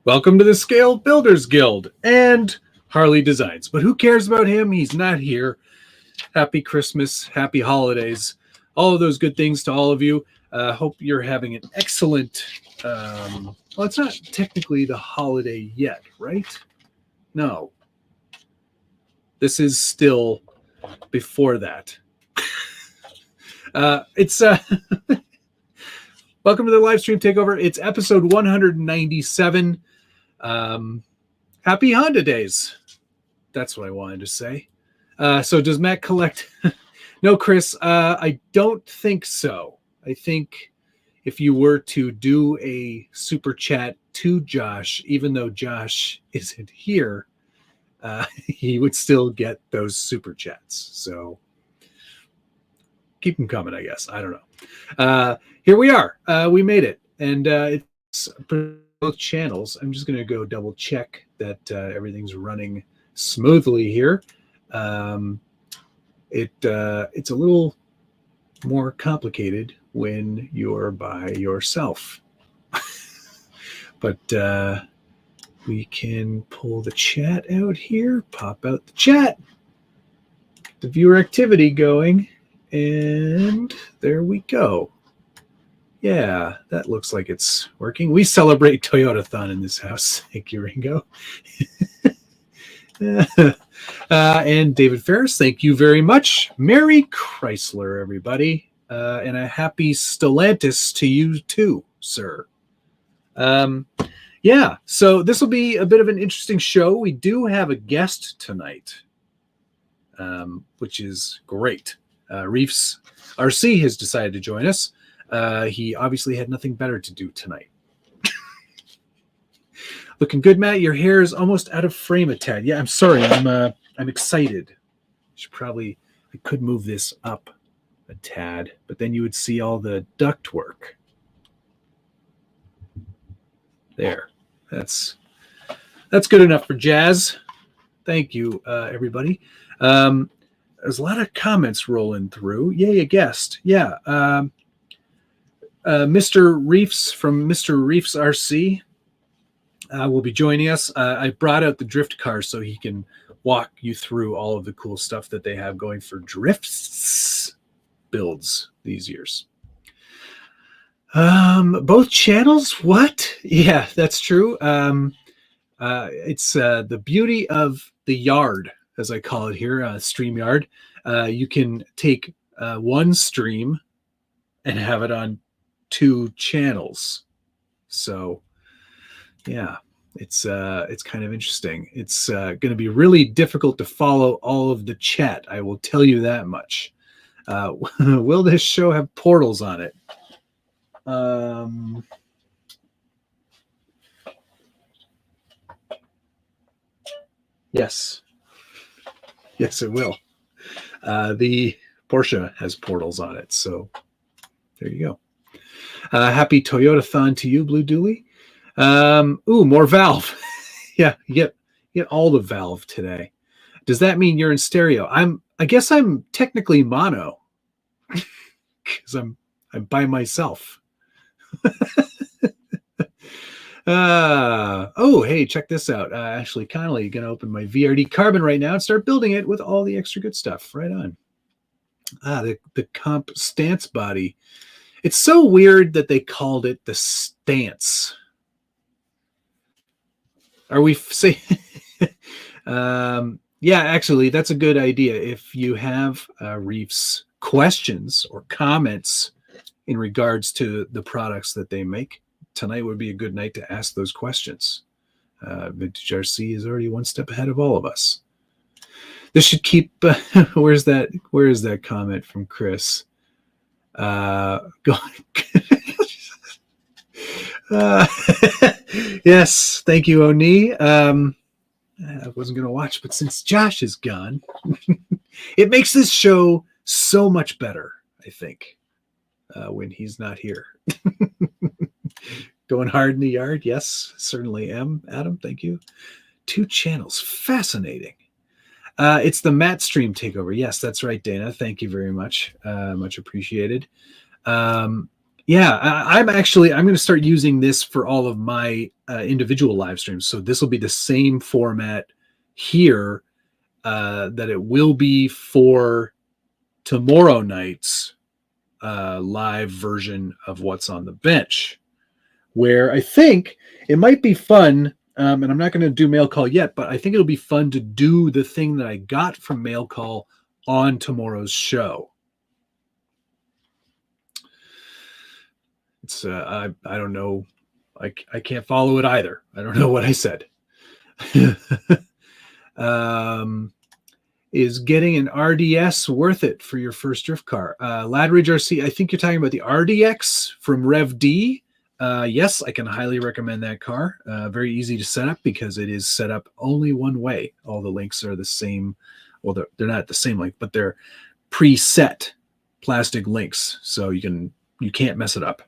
Welcome to the Scale Builders Guild and Harley Designs. But who cares about him? He's not here. Happy Christmas, happy holidays, all of those good things to all of you. Hope you're having an excellent, well, it's not technically the holiday yet, right? No. This is still before that. Welcome to the Livestream Takeover. It's episode 197. Happy Hondadays. That's what I wanted to say. So does Matt collect? No, Chris, I don't think so. I think if you were to do a super chat to Josh, even though Josh isn't here, he would still get those super chats. So keep them coming, I guess. I don't know. Here we are. We made it. And it's both channels. I'm just going to go double check that everything's running smoothly here. It's a little more complicated when you're by yourself. But we can pull the chat out here, pop out the chat, the viewer activity going, and there we go. Yeah, that looks like it's working. We celebrate Toyotathon in this house. Thank you, Ringo. And David Ferris, thank you very much. Merry Chrysler, everybody. And a happy Stellantis to you too, sir. Yeah, so this will be a bit of an interesting show. We do have a guest tonight, which is great. Reefs RC has decided to join us. He obviously had nothing better to do tonight. Looking good, Matt. Your hair is almost out of frame a tad. Yeah, I'm sorry. I'm excited. I could move this up a tad, but then you would see all the duct work. There. That's good enough for jazz. Thank you, everybody. There's a lot of comments rolling through. Yay, a guest. Yeah. Mr. Reefs from Mr. Reefs RC will be joining us. I brought out the drift car so he can walk you through all of the cool stuff that they have going for drifts builds these years. Both channels? What? Yeah, that's true. It's the beauty of the yard, as I call it here, StreamYard. You can take one stream and have it on two channels. So yeah, it's kind of interesting. It's going to be really difficult to follow all of the chat. I will tell you that much. Will this show have portals on it? Yes, it will. The Porsche has portals on it, so there you go. Happy Toyotathon to you, Blue Dooley. Ooh, more Valve. Yeah, you get all the Valve today. Does that mean you're in stereo? I guess I'm technically mono because I'm by myself. Oh, hey, check this out. Ashley Connolly, going to open my VRD Carbon right now and start building it with all the extra good stuff. Right on. The comp stance body. It's so weird that they called it the stance. Are we saying? Yeah, actually, that's a good idea. If you have Reef's questions or comments in regards to the products that they make, tonight would be a good night to ask those questions. Vintage RC is already one step ahead of all of us. This should keep. Where is that comment from Chris? Yes, thank you, Oni. I wasn't going to watch, but since Josh is gone, it makes this show so much better, I think, when he's not here. Going hard in the yard? Yes, certainly am. Adam, thank you. Two channels. Fascinating. It's the Matt stream takeover. Yes, that's right, Dana. Thank you very much. Much appreciated. Yeah, Yeah, I'm going to start using this for all of my individual live streams. So this will be the same format here that it will be for tomorrow night's live version of What's on the Bench, where I think it might be fun. And I'm not going to do mail call yet, but I think it'll be fun to do the thing that I got from mail call on tomorrow's show. It's I don't know. I can't follow it either. I don't know what I said. Is getting an RDS worth it for your first drift car? Ladridge RC, I think you're talking about the RDX from Rev D. Yes, I can highly recommend that car. Very easy to set up because it is set up only one way. All the links are the same. Well, they're not the same link, but they're preset plastic links. So you can't mess it up,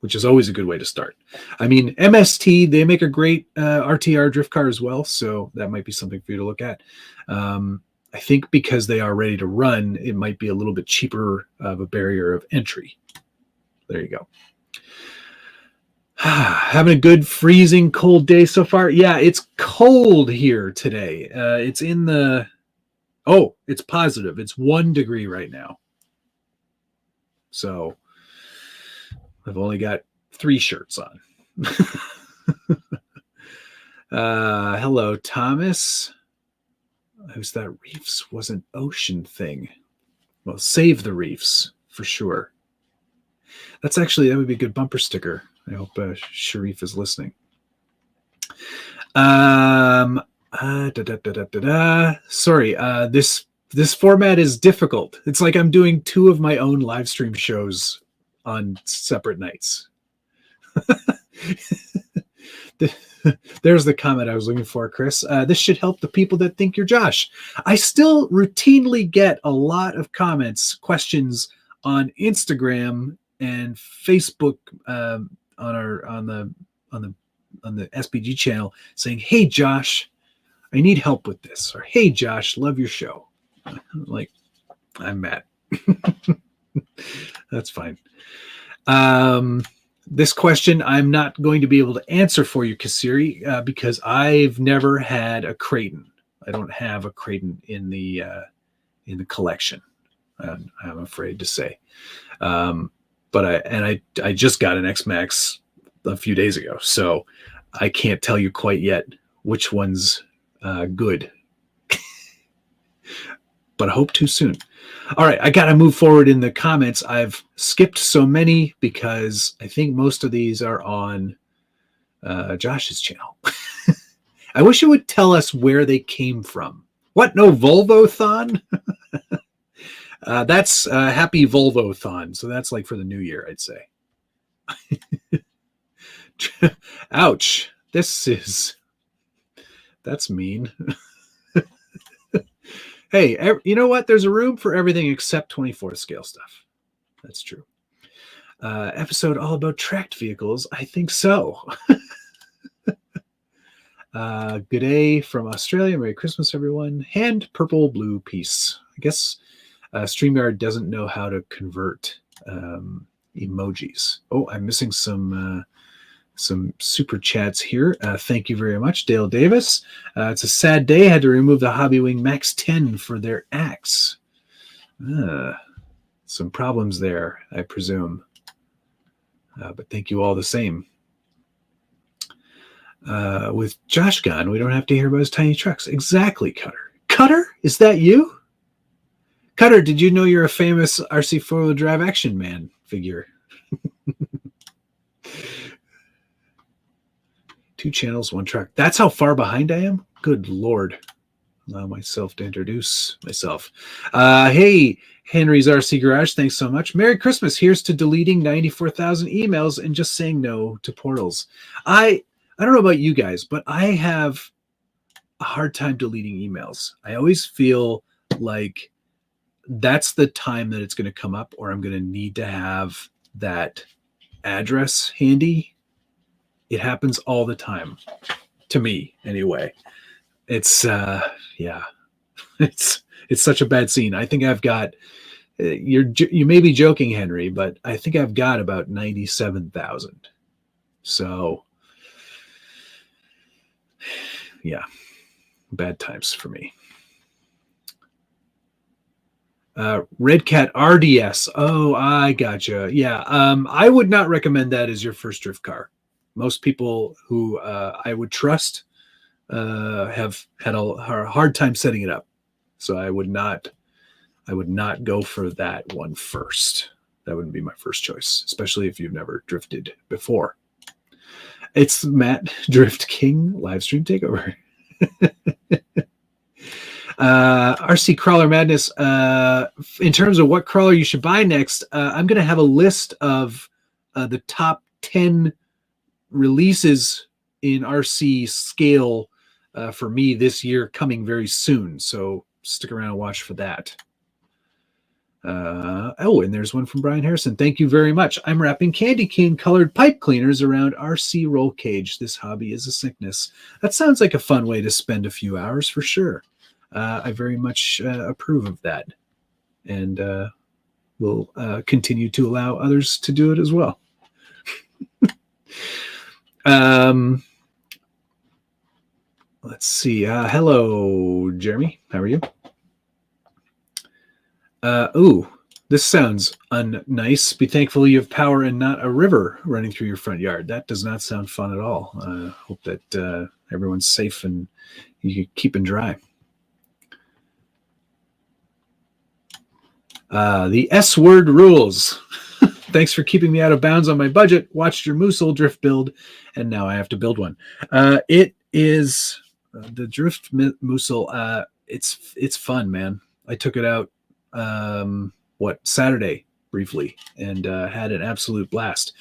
which is always a good way to start. I mean, MST, they make a great RTR drift car as well, so that might be something for you to look at. I think because they are ready to run, it might be a little bit cheaper of a barrier of entry. There you go. Having a good freezing cold day so far. Yeah, it's cold here today. It's in the... Oh, it's positive. It's 1 degree right now. So... I've only got 3 shirts on. Hello, Thomas. Who's that? Reefs was an ocean thing. Well, save the reefs for sure. That would be a good bumper sticker. I hope Sharif is listening. Sorry, this format is difficult. It's like I'm doing 2 of my own live stream shows on separate nights. There's the comment I was looking for, Chris. This should help the people that think you're Josh. I still routinely get a lot of questions on Instagram and Facebook on the SPG channel saying, "Hey Josh, I need help with this," or "Hey Josh, love your show." Like, I'm Matt. That's fine. This question I'm not going to be able to answer for you, Kasiri, because I've never had a Creighton. I don't have a Creighton in the collection. I'm afraid to say. But I just got an X-Max a few days ago, so I can't tell you quite yet which one's good. But I hope to soon. All right, I got to move forward in the comments. I've skipped so many because I think most of these are on Josh's channel. I wish you would tell us where they came from. What? No Volvo-thon? That's Happy Volvo-thon. So that's like for the new year, I'd say. Ouch. That's mean. Hey, you know what? There's a room for everything except 24th scale stuff. That's true. Episode all about tracked vehicles? I think so. Good day from Australia. Merry Christmas, everyone. Hand purple blue peace. I guess StreamYard doesn't know how to convert emojis. Oh, I'm missing some super chats here. Thank you very much, Dale Davis. It's a sad day. I had to remove the Hobbywing Max 10 for their axe. Some problems there, I presume. But thank you all the same. With Josh gone, we don't have to hear about his tiny trucks. Exactly, Cutter. Cutter? Is that you? Cutter, did you know you're a famous RC four-wheel drive action man figure? 2 channels, 1 truck. That's how far behind I am? Good Lord. Allow myself to introduce myself. Hey, Henry's RC Garage, thanks so much. Merry Christmas. Here's to deleting 94,000 emails and just saying no to portals. I don't know about you guys, but I have a hard time deleting emails. I always feel like that's the time that it's going to come up, or I'm going to need to have that address handy. It happens all the time, to me anyway. It's yeah, it's such a bad scene. I think I've got you may be joking, Henry, but I think I've got about 97,000. So yeah, bad times for me. Red Cat RDS. Oh, I gotcha. Yeah. I would not recommend that as your first drift car. Most people who I would trust have had a hard time setting it up. So I would not go for that one first. That wouldn't be my first choice, especially if you've never drifted before. It's Matt Drift King Livestream Takeover. RC Crawler Madness. In terms of what crawler you should buy next, I'm going to have a list of the top 10 releases in RC scale for me this year coming very soon. So stick around and watch for that. And there's one from Brian Harrison. Thank you very much. I'm wrapping candy cane colored pipe cleaners around RC roll cage. This hobby is a sickness. That sounds like a fun way to spend a few hours for sure. I very much approve of that, and will continue to allow others to do it as well. Let's see. Hello, Jeremy. How are you? This sounds unnice. Be thankful you have power and not a river running through your front yard. That does not sound fun at all. Hope that everyone's safe and you keep it dry. The S word rules. Thanks for keeping me out of bounds on my budget. Watched your Moosel drift build, and now I have to build one. It is the drift Moosel. It's fun, man. I took it out Saturday briefly and had an absolute blast.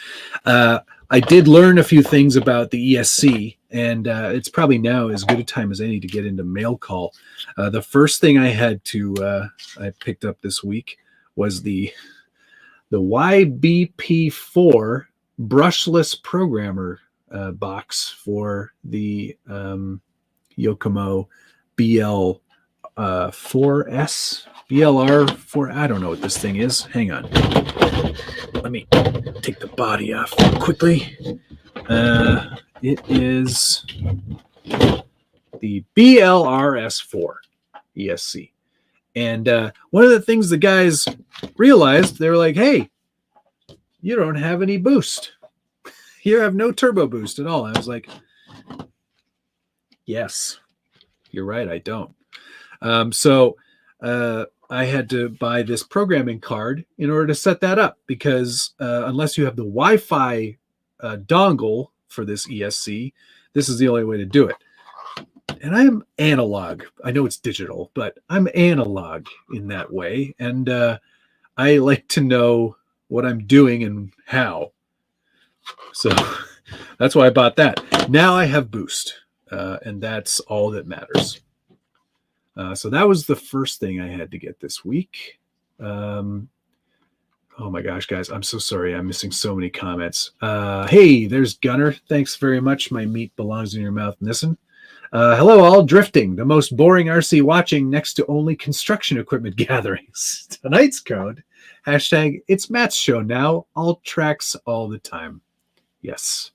I did learn a few things about the ESC, and it's probably now as good a time as any to get into mail call. The first thing I had to I picked up this week was the YBP4 brushless programmer box for the Yokomo BL4S. BLR4, I don't know what this thing is. Hang on. Let me take the body off quickly. It is the BLRS4 ESC. And one of the things the guys realized, they were like, hey, you don't have any boost. You have no turbo boost at all. I was like, yes, you're right, I don't. So I had to buy this programming card in order to set that up, because unless you have the Wi-Fi dongle for this ESC, this is the only way to do it. And I'm analog. I know it's digital, but I'm analog in that way. And I like to know what I'm doing and how. So that's why I bought that. Now I have boost, and that's all that matters. So that was the first thing I had to get this week. Oh my gosh, guys, I'm so sorry. I'm missing so many comments. Hey, there's Gunner. Thanks very much. My meat belongs in your mouth, Nissen. Hello, all. Drifting, the most boring RC watching next to only construction equipment gatherings. Tonight's code, hashtag it's Matt's show now. All tracks all the time. Yes.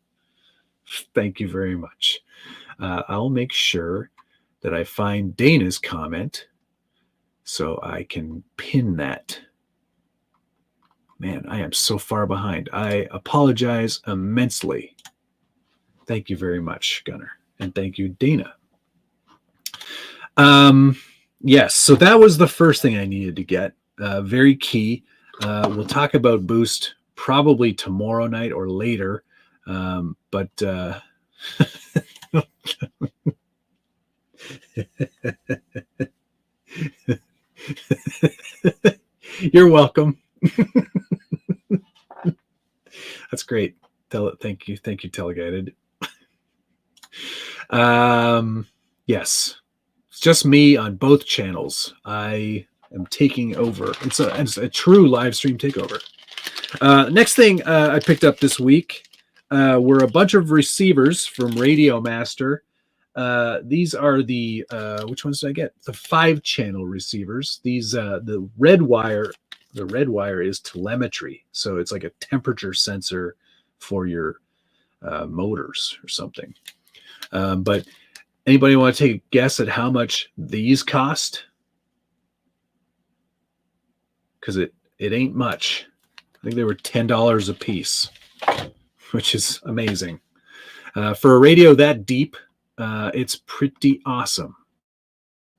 Thank you very much. I'll make sure that I find Dana's comment so I can pin that. Man, I am so far behind. I apologize immensely. Thank you very much, Gunnar. And thank you, Dana. Yes, so that was the first thing I needed to get. Very key. We'll talk about boost probably tomorrow night or later. But you're welcome. That's great. Thank you, Teleguided. Yes, it's just me on both channels. I am taking over. It's a true live stream takeover. Next thing I picked up this week were a bunch of receivers from Radio Master. These are the which ones did I get? The 5-channel receivers. These the red wire. the red wire is telemetry. So it's like a temperature sensor for your motors or something. But anybody want to take a guess at how much these cost? Because it ain't much. I think they were $10 a piece, which is amazing. For a radio that deep, it's pretty awesome.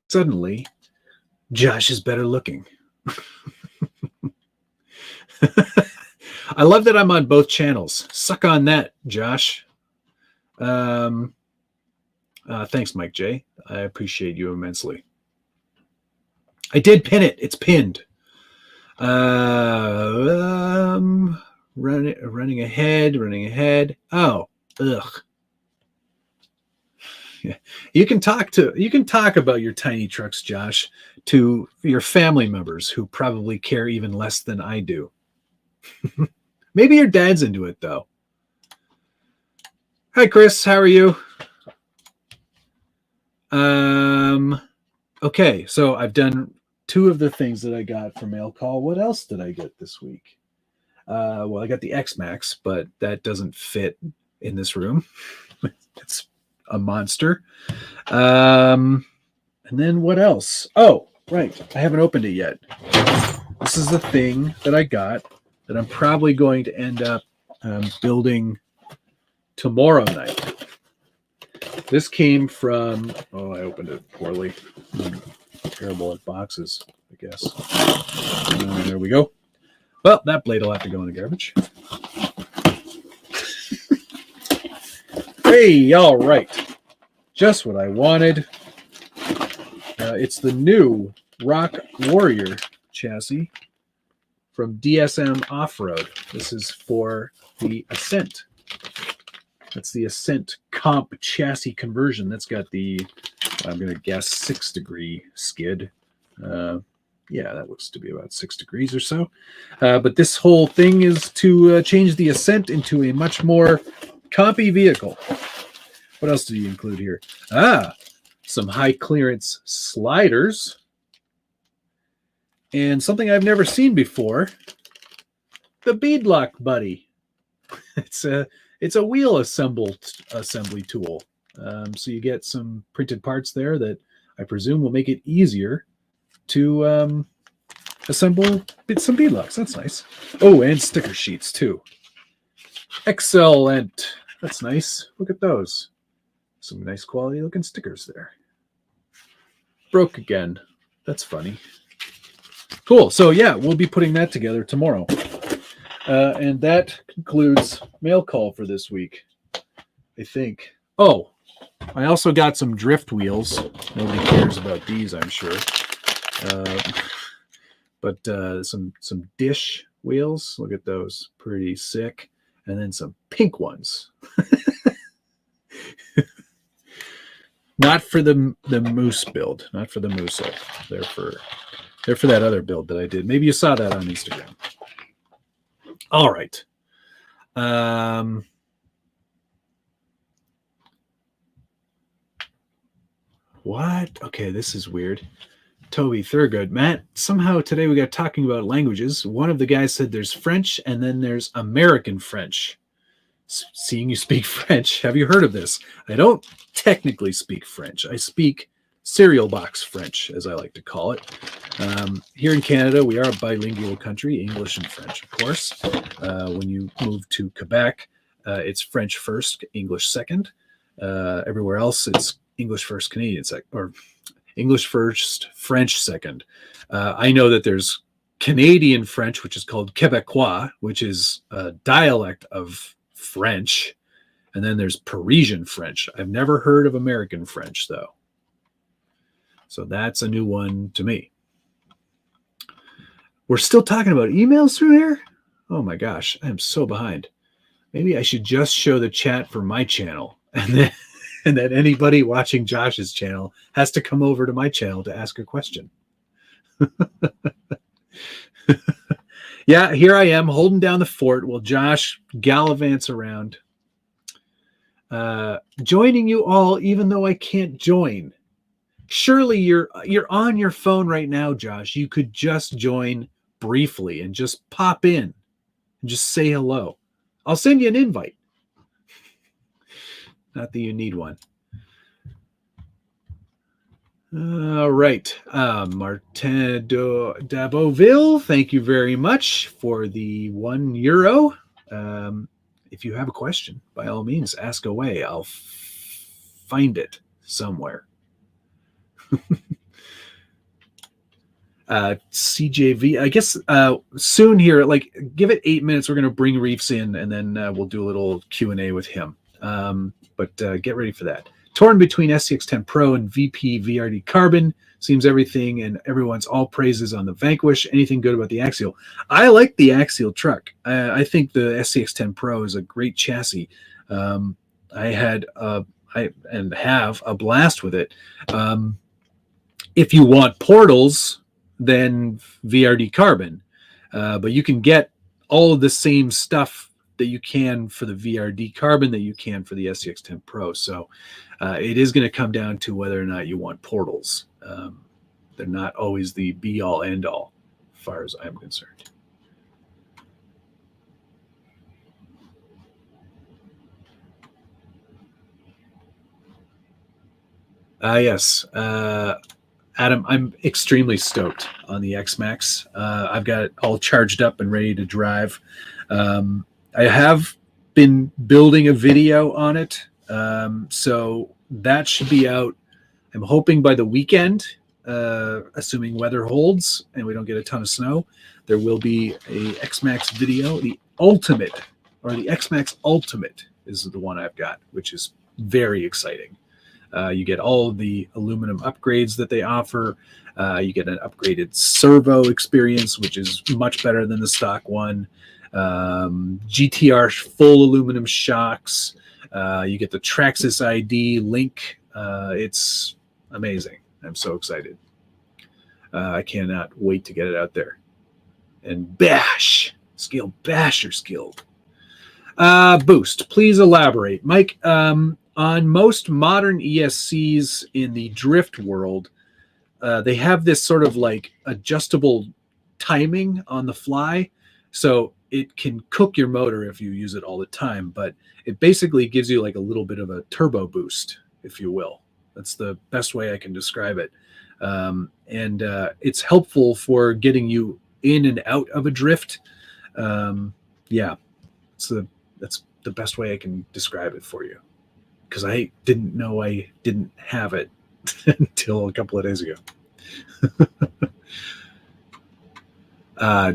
Suddenly, Josh is better looking. I love that I'm on both channels. Suck on that, Josh. Thanks, Mike J. I appreciate you immensely. I did pin it. It's pinned. Running ahead. Oh, ugh. Yeah. You can talk about your tiny trucks, Josh, to your family members who probably care even less than I do. Maybe your dad's into it, though. Hi, Chris. How are you? Okay, so I've done 2 of the things that I got for mail call. What else did I get this week? Well, I got the X-Max, but that doesn't fit in this room. It's a monster. And then what else? Oh, right. I haven't opened it yet. This is the thing that I got that I'm probably going to end up building tomorrow night. This came from, I opened it poorly. I'm terrible at boxes, I guess. There we go. Well, that blade will have to go in the garbage. Hey, all right. Just what I wanted. It's the new Rock Warrior chassis from DSM Off-Road. This is for the Ascent. That's the Ascent Comp chassis conversion. That's got the, I'm going to guess, 6-degree skid. Yeah, that looks to be about 6 degrees or so. But this whole thing is to change the Ascent into a much more compy vehicle. What else did he include here? Some high clearance sliders. And something I've never seen before, the beadlock buddy. It's a wheel assembly tool. So you get some printed parts there that I presume will make it easier to assemble some beadlocks. That's nice. Oh, and sticker sheets too. Excellent. That's nice. Look at those. Some nice quality looking stickers there. Broke again. That's funny. Cool. So yeah, we'll be putting that together tomorrow. And that concludes mail call for this week, I think. Oh, I also got some drift wheels. Nobody cares about these, I'm sure. But some dish wheels. Look at those. Pretty sick. And then some pink ones. Not for the moose build. Not for the moose. They're for that other build that I did. Maybe you saw that on Instagram. All right. What? Okay, this is weird. Toby Thurgood. Matt, somehow today we got talking about languages. One of the guys said there's French and then there's American French. Seeing you speak French, have you heard of this? I don't technically speak French. I speak cereal box French, as I like to call it. Here in Canada, we are a bilingual country, English and French, of course. When you move to Quebec, it's French first, English second. Everywhere else, it's English first, Canadian second, or English first, French second. I know that there's Canadian French, which is called Quebecois, which is a dialect of French. And then there's Parisian French. I've never heard of American French, though. So that's a new one to me. We're still talking about emails through here? Oh my gosh, I am so behind. Maybe I should just show the chat for my channel, and then anybody watching Josh's channel has to come over to my channel to ask a question. Yeah, here I am holding down the fort while Josh gallivants around. Joining you all, even though I can't join. Surely you're on your phone right now, Josh. You could just join briefly and just pop in and just say hello. I'll send you an invite. Not that you need one. All right. Martin Daboville, thank you very much for the €1. If you have a question, by all means, ask away. I'll find it somewhere. CJV, I guess soon here, like give it 8 minutes. We're going to bring Reefs in, and then we'll do a little Q&A with him. But get ready for that. Torn between SCX10 Pro and VP VRD Carbon. Seems everything and everyone's all praises on the Vanquish. Anything good about the Axial? I like the Axial truck. I think the SCX10 Pro is a great chassis. I have a blast with it. If you want portals, then VRD Carbon. But you can get all of the same stuff that you can for the VRD Carbon that you can for the SCX10 Pro. So it is going to come down to whether or not you want portals. They're not always the be-all, end-all, as far as I'm concerned. Yes. Adam, I'm extremely stoked on the X-Max. I've got it all charged up and ready to drive. I have been building a video on it, so that should be out, I'm hoping, by the weekend, assuming weather holds and we don't get a ton of snow. There will be a X-Max video. The Ultimate, or the X-Max Ultimate is the one I've got, which is very exciting. You get all of the aluminum upgrades that they offer. You get an upgraded servo experience, which is much better than the stock one. GTR full aluminum shocks. You get the Traxxas ID link. It's amazing. I'm so excited. I cannot wait to get it out there. And bash. Scale basher skilled. Boost. Please elaborate. Mike, on most modern ESCs in the drift world, they have this sort of like adjustable timing on the fly. So it can cook your motor if you use it all the time, but it basically gives you like a little bit of a turbo boost, if you will. That's the best way I can describe it. And it's helpful for getting you in and out of a drift. Yeah, that's the best way I can describe it for you, because I didn't know I didn't have it until a couple of days ago.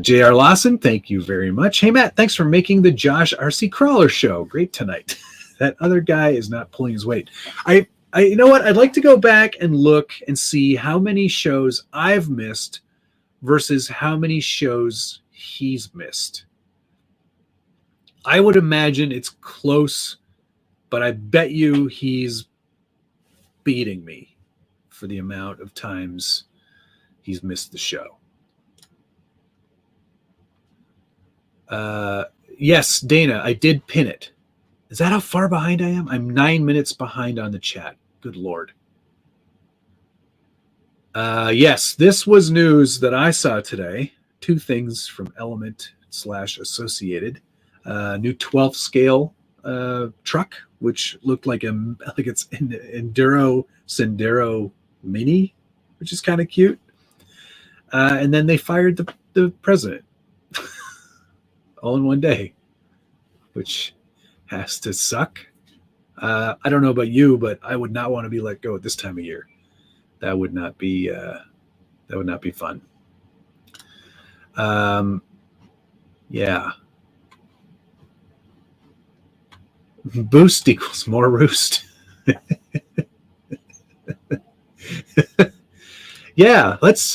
J.R. Lawson, thank you very much. Hey, Matt, thanks for making the Josh RC Crawler show. Great tonight. That other guy is not pulling his weight. I you know what? I'd like to go back and look and see how many shows I've missed versus how many shows he's missed. I would imagine it's close, but I bet you he's beating me for the amount of times he's missed the show. Yes, Dana, I did pin it. Is that how far behind I am? I'm 9 minutes behind on the chat. Good Lord. Yes, this was news that I saw today. Two things from Element/Associated. New 12th scale truck, which looked like it's an Enduro Sendero Mini, which is kind of cute. And then they fired the president all in one day, which has to suck. I don't know about you, but I would not want to be let go at this time of year. That would not be fun. Yeah. Boost equals more roost. Yeah, let's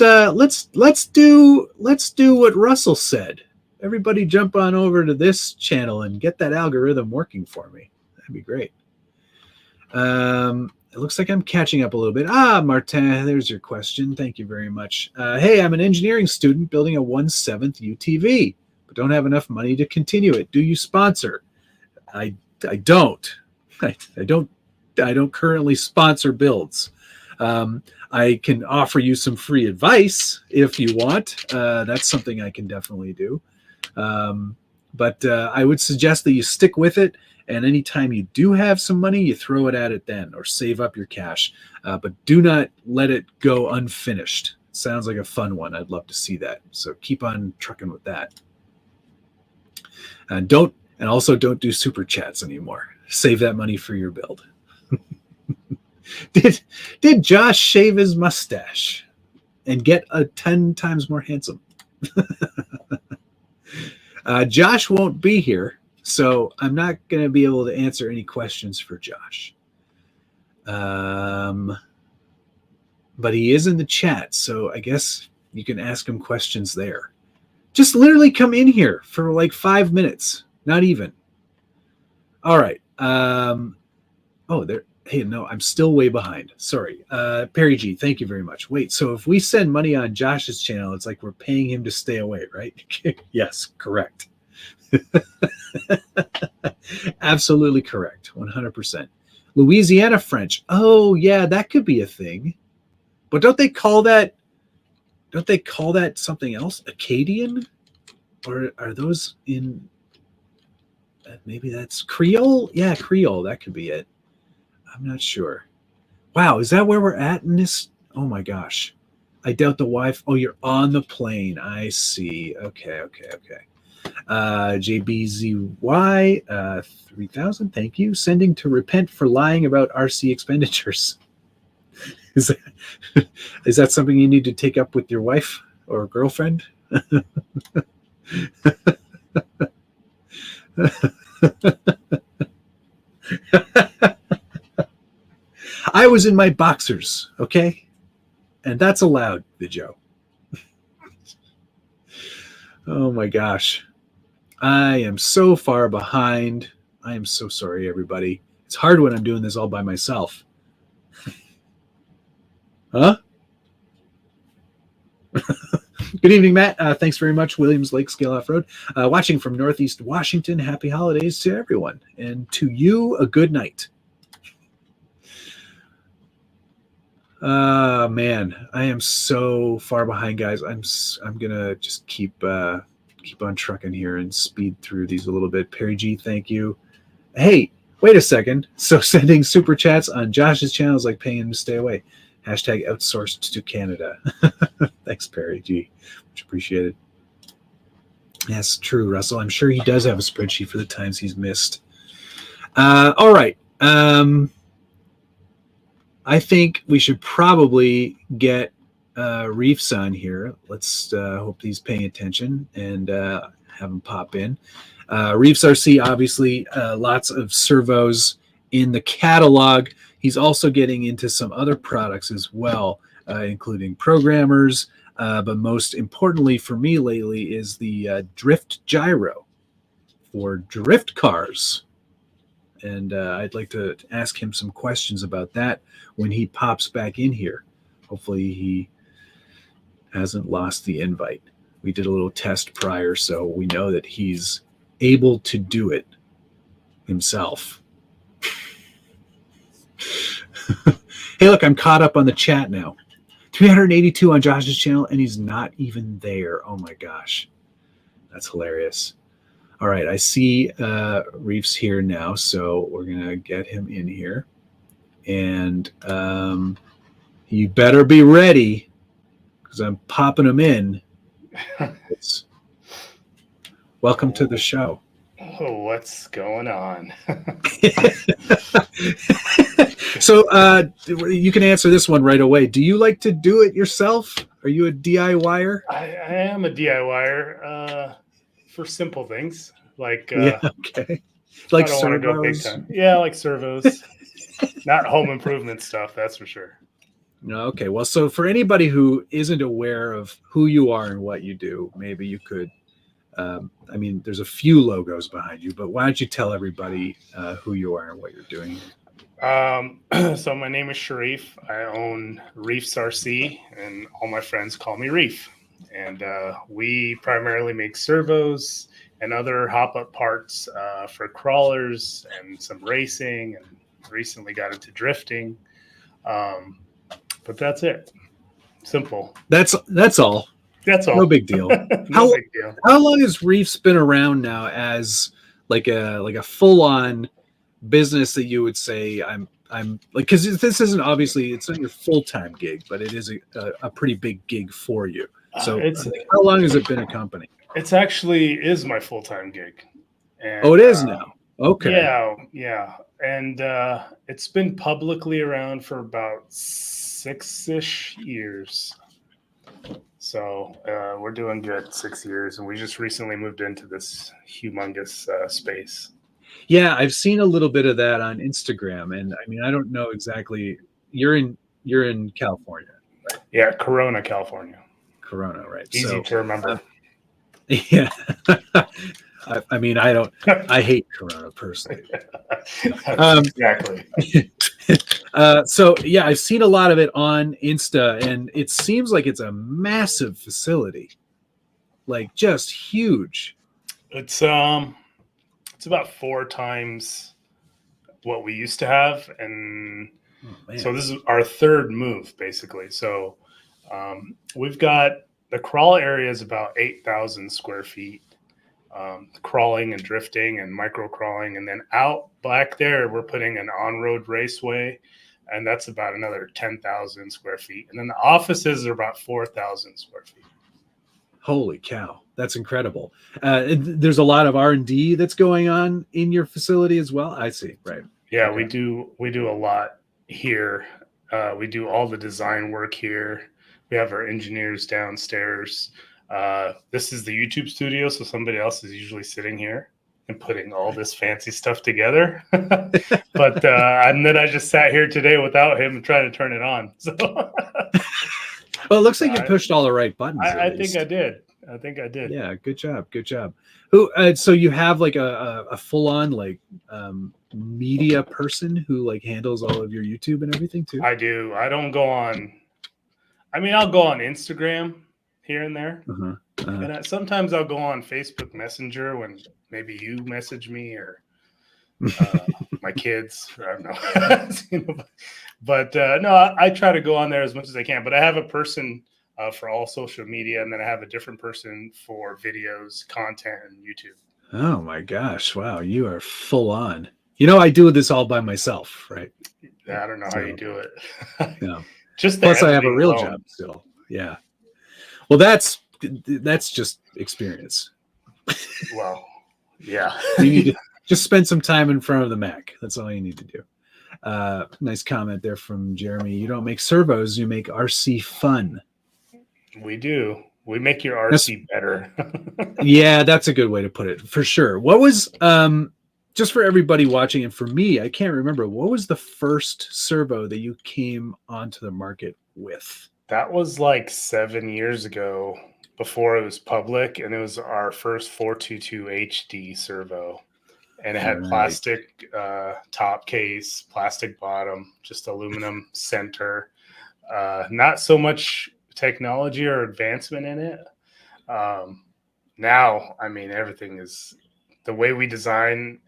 do what Russell said. Everybody jump on over to this channel and get that algorithm working for me. That'd be great. It looks like I'm catching up a little bit. Martin, there's your question. Thank you very much. Hey, I'm an engineering student building a 1/7 UTV, but don't have enough money to continue it. Do you sponsor? I don't. I don't currently sponsor builds. I can offer you some free advice if you want. That's something I can definitely do. But I would suggest that you stick with it. And anytime you do have some money, you throw it at it then, or save up your cash. But do not let it go unfinished. Sounds like a fun one. I'd love to see that. So keep on trucking with that. And also don't do super chats anymore. Save that money for your build. Did Josh shave his mustache and get 10 times more handsome? Josh won't be here, so I'm not going to be able to answer any questions for Josh. But he is in the chat, so I guess you can ask him questions there. Just literally come in here for like 5 minutes, not even. All right. Hey, no, I'm still way behind. Sorry. Perry G, thank you very much. Wait, so if we send money on Josh's channel, it's like we're paying him to stay away, right? Yes, correct. Absolutely correct. 100%. Louisiana French. Oh, yeah, that could be a thing. But don't they call that something else? Acadian? Or are those in maybe that's Creole? Yeah, Creole. That could be it. I'm not sure. Wow, is that where we're at in this? Oh my gosh. I doubt the wife. Oh, you're on the plane. I see. Okay. JBZY 3000. Thank you. Sending to repent for lying about RC expenditures. Is that something you need to take up with your wife or girlfriend? I was in my boxers, okay? And that's allowed, Joe. Oh my gosh. I am so far behind. I am so sorry, everybody. It's hard when I'm doing this all by myself. Huh? Good evening, Matt. Thanks very much, Williams Lake Scale Off-Road. Watching from Northeast Washington. Happy holidays to everyone. And to you, a good night. Man, I am so far behind, guys. I'm gonna just keep on trucking here and speed through these a little bit. Perry G, thank you. Hey, wait a second. So sending super chats on Josh's channel is like paying him to stay away. Hashtag outsourced to Canada. Thanks, Perry G. Much appreciated. That's true, Russell. I'm sure he does have a spreadsheet for the times he's missed. All right. I think we should probably get Reefs on here. Let's hope he's paying attention and have him pop in. Reefs RC, obviously, lots of servos in the catalog. He's also getting into some other products as well, including programmers. But most importantly for me lately is the drift gyro for drift cars. And I'd like to ask him some questions about that when he pops back in here. Hopefully he hasn't lost the invite. We did a little test prior, so we know that he's able to do it himself. Hey, look, I'm caught up on the chat now. 382 on Josh's channel, and he's not even there. Oh my gosh. That's hilarious. All right, I see Reefs here now, so we're going to get him in here. And you better be ready, because I'm popping him in. Welcome to the show. Oh, what's going on? So you can answer this one right away. Do you like to do it yourself? Are you a DIYer? I am a DIYer for simple things like okay. Like I don't want to go big time. Yeah, like servos. Not home improvement stuff, that's for sure. Okay. Well, so for anybody who isn't aware of who you are and what you do, maybe you could there's a few logos behind you, but why don't you tell everybody who you are and what you're doing? So my name is Sharif. I own Reefs RC, and all my friends call me Reef. And we primarily make servos and other hop-up parts for crawlers and some racing, and recently got into drifting. but that's it. Simple. That's all. That's all. No big deal. No big deal. How long has Reefs been around now as like a full on business that you would say I'm like, because this isn't obviously, it's not your full-time gig, but it is a pretty big gig for you. So how long has it been a company? It's actually is my full-time gig. And, it is now. Okay. Yeah. And it's been publicly around for about 6-ish years. So we're doing good, 6 years. And we just recently moved into this humongous space. Yeah, I've seen a little bit of that on Instagram. And I mean, I don't know exactly. You're in California, right? Yeah, Corona, California. Corona, right? Easy to remember. Yeah. I mean, I hate Corona personally. Exactly. So yeah, I've seen a lot of it on Insta, and it seems like it's a massive facility, like just huge. It's about 4 times what we used to have, and so this is our 3rd move basically. So we've got the crawl area is about 8,000 square feet. Crawling and drifting and micro crawling, and then out back there we're putting an on-road raceway, and that's about another 10,000 square feet, and then the offices are about 4,000 square feet. Holy cow, that's incredible. There's a lot of R&D that's going on in your facility as well. I see. Right. Yeah. Okay. we do a lot here. We do all the design work here. We have our engineers downstairs. This is the YouTube studio, so somebody else is usually sitting here and putting all this fancy stuff together. But and then I just sat here today without him and trying to turn it on. So, well, it looks like you pushed all the right buttons. I think I did. Yeah, good job. Who? So you have like a full on like media person who like handles all of your YouTube and everything too? I do. I don't go on. I mean, I'll go on Instagram here and there. And sometimes I'll go on Facebook Messenger when maybe you message me or my kids. I don't know. But no, I try to go on there as much as I can. But I have a person for all social media, and then I have a different person for videos, content, and YouTube. Oh my gosh. Wow. You are full on. You know, I do this all by myself, right? I don't know how you do it. No. Just plus I have a real job still. Yeah. Well, that's just experience. Well, yeah. You need to just spend some time in front of the Mac. That's all you need to do. Nice comment there from Jeremy. You don't make servos, you make RC fun. We do. We make your RC better. Yeah, that's a good way to put it, for sure. What was just for everybody watching, and for me, I can't remember, what was the first servo that you came onto the market with? That was like 7 years ago, before it was public, and it was our first 422 HD servo. And it had plastic top case, plastic bottom, just aluminum center. Not so much technology or advancement in it. Now, I mean, everything is the way we design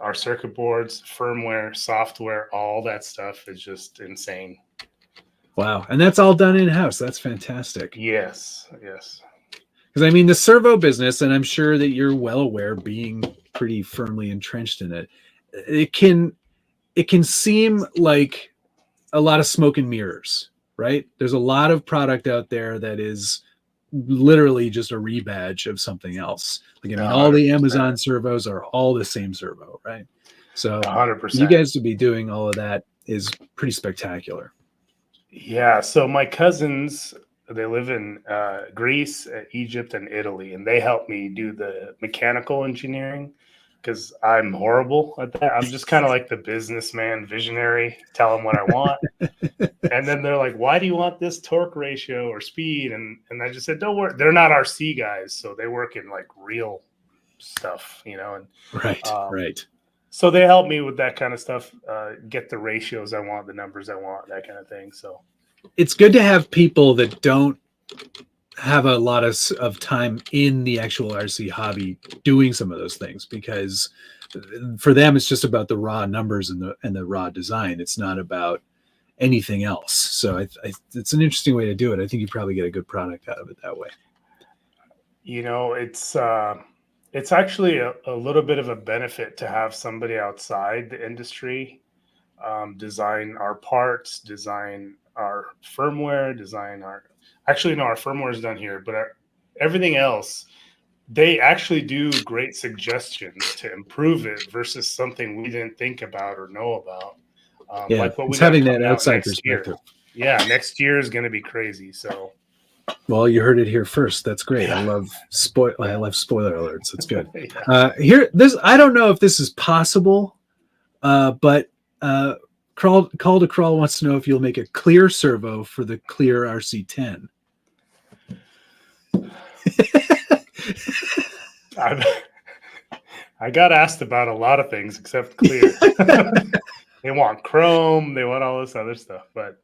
our circuit boards, firmware, software, all that stuff is just insane. Wow. And that's all done in-house. That's fantastic. Yes. Because I mean, the servo business, and I'm sure that you're well aware, being pretty firmly entrenched in it, it can seem like a lot of smoke and mirrors, right? There's a lot of product out there that is literally just a rebadge of something else. Like, I mean, all the Amazon servos are all the same servo, right? So 100%. You guys to be doing all of that is pretty spectacular. Yeah. So my cousins, they live in Greece, Egypt, and Italy, and they help me do the mechanical engineering because I'm horrible at that. I'm just kind of like the businessman visionary, tell them what I want. And then they're like, why do you want this torque ratio or speed? And I just said, don't worry. They're not RC guys, so they work in like real stuff, you know. And right. So they help me with that kind of stuff, get the ratios I want, the numbers I want, that kind of thing. So it's good to have people that don't have a lot of time in the actual RC hobby doing some of those things, because for them it's just about the raw numbers and the raw design. It's not about anything else. So it's an interesting way to do it. I think you probably get a good product out of it that way. It's actually a little bit of a benefit to have somebody outside the industry design our parts, design our firmware, our firmware is done here, but everything else, they actually do great suggestions to improve it versus something we didn't think about or know about. Like what we got having that coming out outside next year. perspective. Yeah, next year is going to be crazy. So, well, you heard it here first. That's great. Yeah. I love spoiler alerts. It's good. Yeah. I don't know if this is possible, but Crawl to Crawl wants to know if you'll make a clear servo for the clear RC10. I got asked about a lot of things except clear. They want chrome, they want all this other stuff, but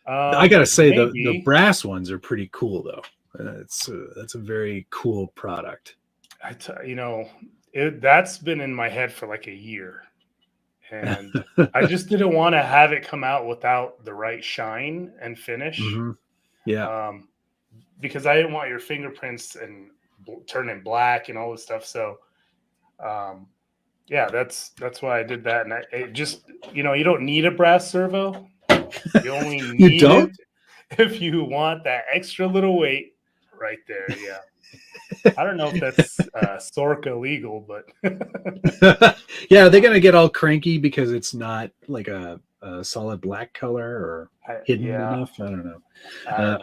I gotta say the brass ones are pretty cool though. That's a very cool product. That's been in my head for like a year, and I just didn't want to have it come out without the right shine and finish. Mm-hmm. Yeah, because I didn't want your fingerprints and turning black and all this stuff. So, yeah, that's why I did that. And it just, you don't need a brass servo. You only need it if you want that extra little weight right there. Yeah. I don't know if that's Sorka legal, but yeah, they're gonna get all cranky because it's not like a solid black color or hidden enough. I don't know.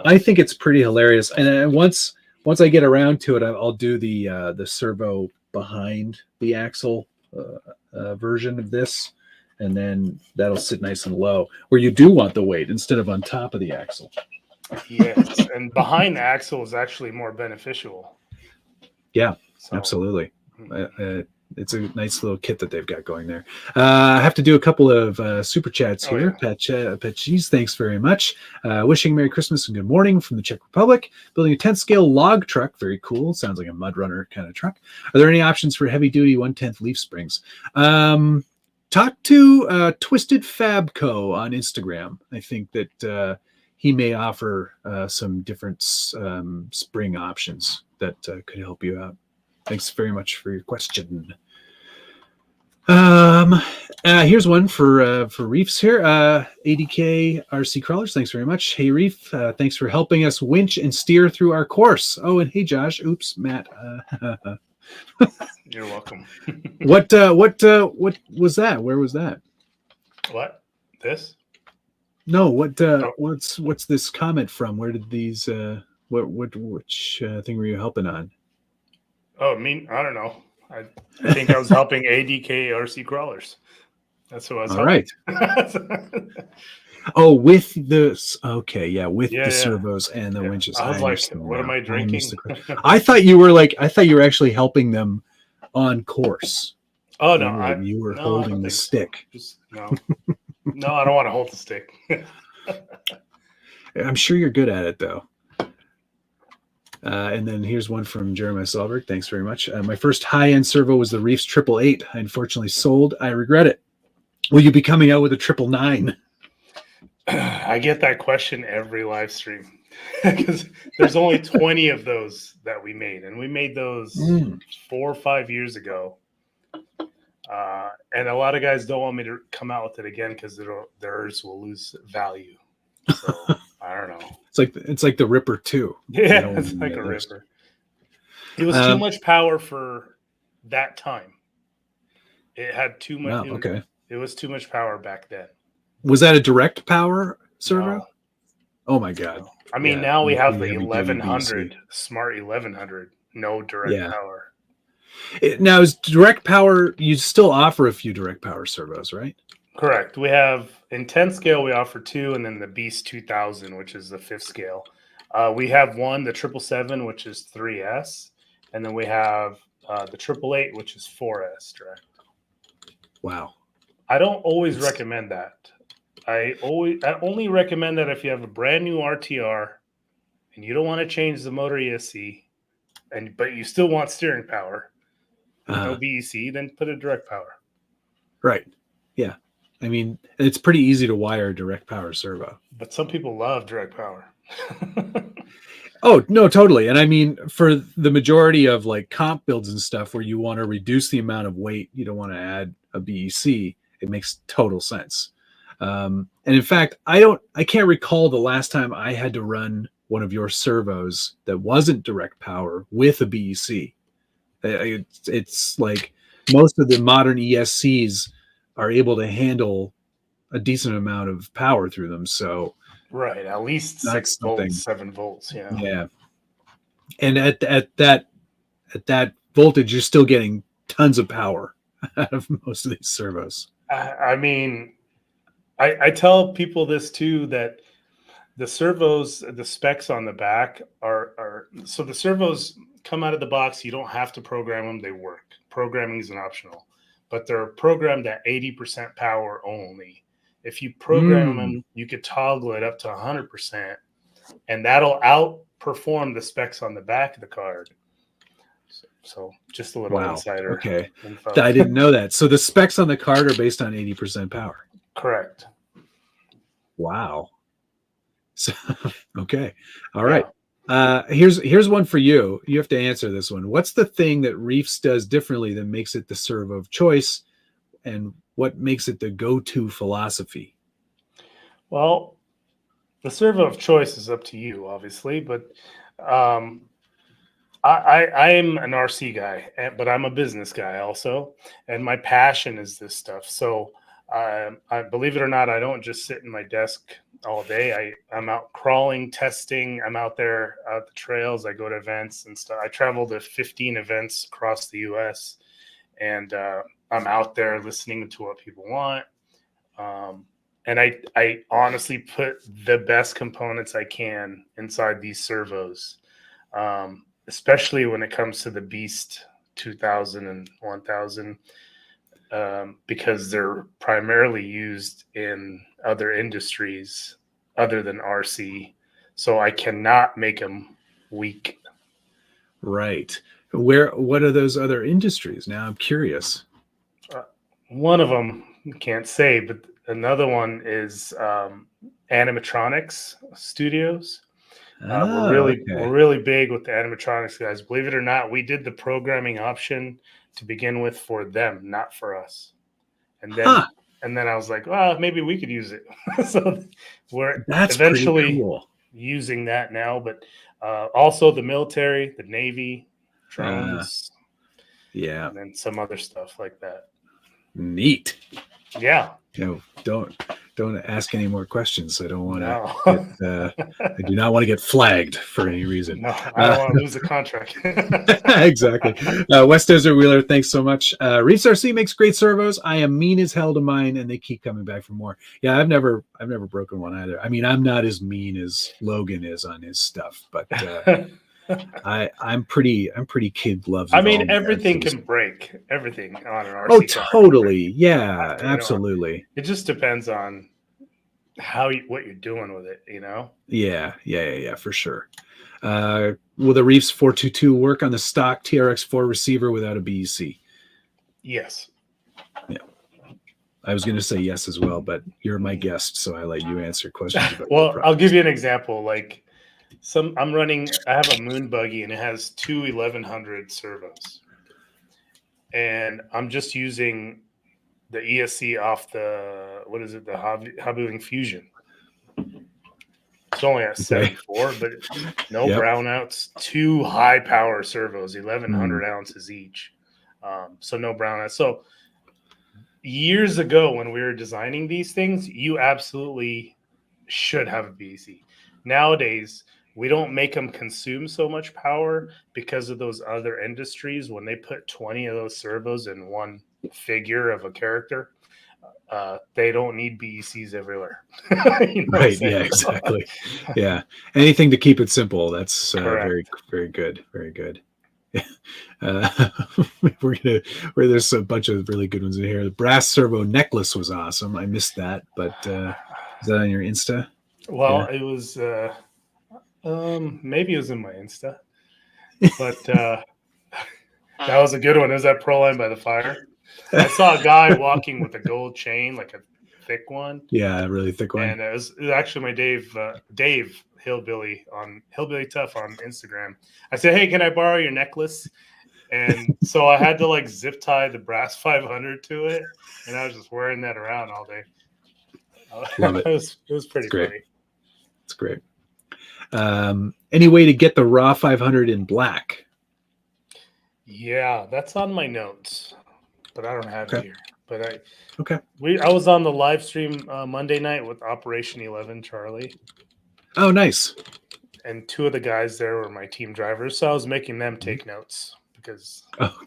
I think it's pretty hilarious. And once I get around to it, I'll do the servo behind the axle version of this, and then that'll sit nice and low where you do want the weight instead of on top of the axle. Yes, and behind the axle is actually more beneficial. Yeah, absolutely. It's a nice little kit that they've got going there. I have to do a couple of super chats here. Yeah. Pat Cheese, thanks very much. Wishing Merry Christmas and good morning from the Czech Republic. Building a 10th scale log truck. Very cool. Sounds like a mud runner kind of truck. Are there any options for heavy duty 1/10 leaf springs? Talk to Twisted Fabco on Instagram. I think that he may offer some different spring options that could help you out. Thanks very much for your question. Here's one for Reefs here. ADK RC Crawlers, thanks very much. Hey Reef, thanks for helping us winch and steer through our course. Oh, and hey Josh. Oops, Matt. You're welcome. What was that? Where was that? What? This? No. What's this comment from? Where did these? Which thing were you helping on? Oh, I don't know. I think I was helping ADK RC Crawlers. That's what I was helping. Right. Oh, with the the servos and the winches. I was like, what am I drinking? I thought you were actually helping them on course. Oh no, you were holding the stick. No, I don't want to hold the stick. I'm sure you're good at it though. And then here's one from Jeremiah Solberg. Thanks very much. My first high-end servo was the Reefs 888. I unfortunately sold. I regret it. Will you be coming out with a 999? I get that question every live stream because there's only 20 of those that we made, and we made those 4 or 5 years ago. And a lot of guys don't want me to come out with it again because theirs will lose value. So I don't know. It's like the Ripper 2. Yeah, it's like a Ripper. It was too much power for that time. It had too much. Wow, it was too much power back then. Was that a direct power servo? No. Oh my god! I mean, now we have the 1100 Smart 1100, no direct power. Now, is direct power? You still offer a few direct power servos, right? Correct. We have in 10th scale, we offer 2, and then the Beast 2000, which is the 5th scale. We have one, the 777, which is 3S, and then we have the 888, which is 4S direct. Wow. I don't always recommend that. I only recommend that if you have a brand new RTR and you don't want to change the motor ESC, but you still want steering power, no BEC, then put a direct power. Right. Yeah. I mean, it's pretty easy to wire a direct power servo. But some people love direct power. Oh, no, totally. And I mean, for the majority of like comp builds and stuff where you want to reduce the amount of weight, you don't want to add a BEC, it makes total sense. And in fact, I can't recall the last time I had to run one of your servos that wasn't direct power with a BEC. It's like most of the modern ESCs are able to handle a decent amount of power through them. So right, at least that's 6 something. volts, 7 volts. Yeah. And at that voltage, you're still getting tons of power out of most of these servos. I mean, I tell people this too, that the servos, the specs on the back are so the servos come out of the box. You don't have to program them; they work. Programming is an optional, but they're programmed at 80% power only. If you program them, you could toggle it up to 100%, and that'll outperform the specs on the back of the card. So just a little insider. Okay. Info. I didn't know that. So the specs on the card are based on 80% power. Correct. Wow. So, okay. All right. Here's one for you. You have to answer this one. What's the thing that Reefs does differently that makes it the servo of choice, and what makes it the go-to philosophy? Well, the servo of choice is up to you, obviously, but I'm an RC guy, but I'm a business guy also, and my passion is this stuff. So I believe it or not, I don't just sit in my desk all day. I'm out crawling, testing. I'm out there at the trails. I go to events and stuff. I travel to 15 events across the U.S. and I'm out there listening to what people want. And I honestly put the best components I can inside these servos, especially when it comes to the Beast 2000 and 1000. Because they're primarily used in other industries other than RC. So I cannot make them weak. Right. What are those other industries? Now I'm curious. One of them can't say, but another one is animatronics studios. We're really big with the animatronics guys. Believe it or not, we did the programming option to begin with for them, not for us. And then I was like, well, maybe we could use it. So that's eventually cool. Using that now, but also the military, the Navy, drones, and then some other stuff like that. Neat. Yeah. Don't ask any more questions. I don't want to. I do not want to get flagged for any reason. No, I don't want to lose the contract. Exactly. West Desert Wheeler, thanks so much. Reefs RC makes great servos. I am mean as hell to mine, and they keep coming back for more. Yeah, I've never broken one either. I mean, I'm not as mean as Logan is on his stuff, but I'm pretty kid gloves. I mean, everything can break. Everything on an RC. Oh, totally. Yeah, absolutely. It just depends on what you're doing with it, you know? Yeah, for sure. Will the Reefs 422 work on the stock TRX4 receiver without a BEC? Yes. Yeah. I was going to say yes as well, but you're my guest, so I let you answer questions about well, I'll give you an example. Like I have a moon buggy and it has two 1100 servos. And I'm just using the ESC off the Habu Fusion. It's only at 74, but no brownouts, two high power servos, 1100 ounces each. So no brownouts. So years ago when we were designing these things, you absolutely should have a BEC. Nowadays, we don't make them consume so much power because of those other industries. When they put 20 of those servos in one figure of a character, they don't need BECs everywhere. Right. Yeah, exactly. Yeah. Anything to keep it simple. That's very, very good. Very good. There's a bunch of really good ones in here. The brass servo necklace was awesome. I missed that, but is that on your Insta? Well, it was maybe it was in my Insta, but that was a good one. It was at Proline by the fire. I saw a guy walking with a gold chain, like thick one. Yeah, a really thick one. And it was actually my Dave Hillbilly Tough on Instagram. I said, "Hey, can I borrow your necklace?" And so I had to like zip tie the brass 500 to it, and I was just wearing that around all day. Love it. It was pretty great. funny. It's great. Any way to get the raw 500 in black? Yeah, that's on my notes, but I don't have it here. But I was on the live stream Monday night with Operation 11 Charlie. Oh, nice. And two of the guys there were my team drivers, so I was making them take notes because good. I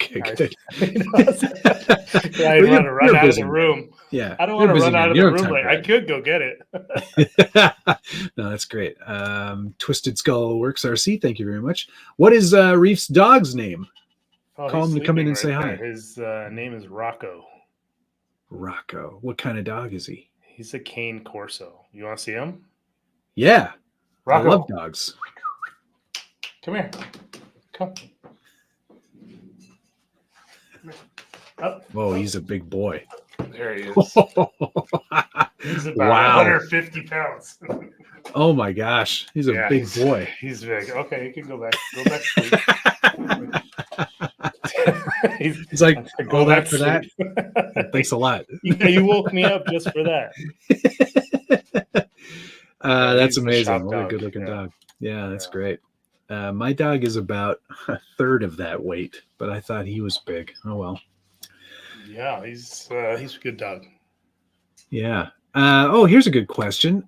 didn't want to run out of the room. Yeah, I don't want to run out of the room. Like I could go get it. No, that's great. Twisted Skull Works RC, thank you very much. What is Reef's dog's name? Call him to come in and say hi. His name is Rocco. Rocco. What kind of dog is he? He's a cane Corso. You want to see him? Yeah. Rocco. I love dogs. Come here. Come. Up. Whoa, he's a big boy. There he is. He's about 150 pounds. Oh my gosh. He's a big boy. He's big. Okay, you can go back. Go back to sleep. he's like, go back for that. Thanks a lot. You woke me up just for that. That's amazing. What a good looking dog. Yeah, that's great. My dog is about a third of that weight, but I thought he was big. Oh well. Yeah, he's a good dog. Yeah. Here's a good question.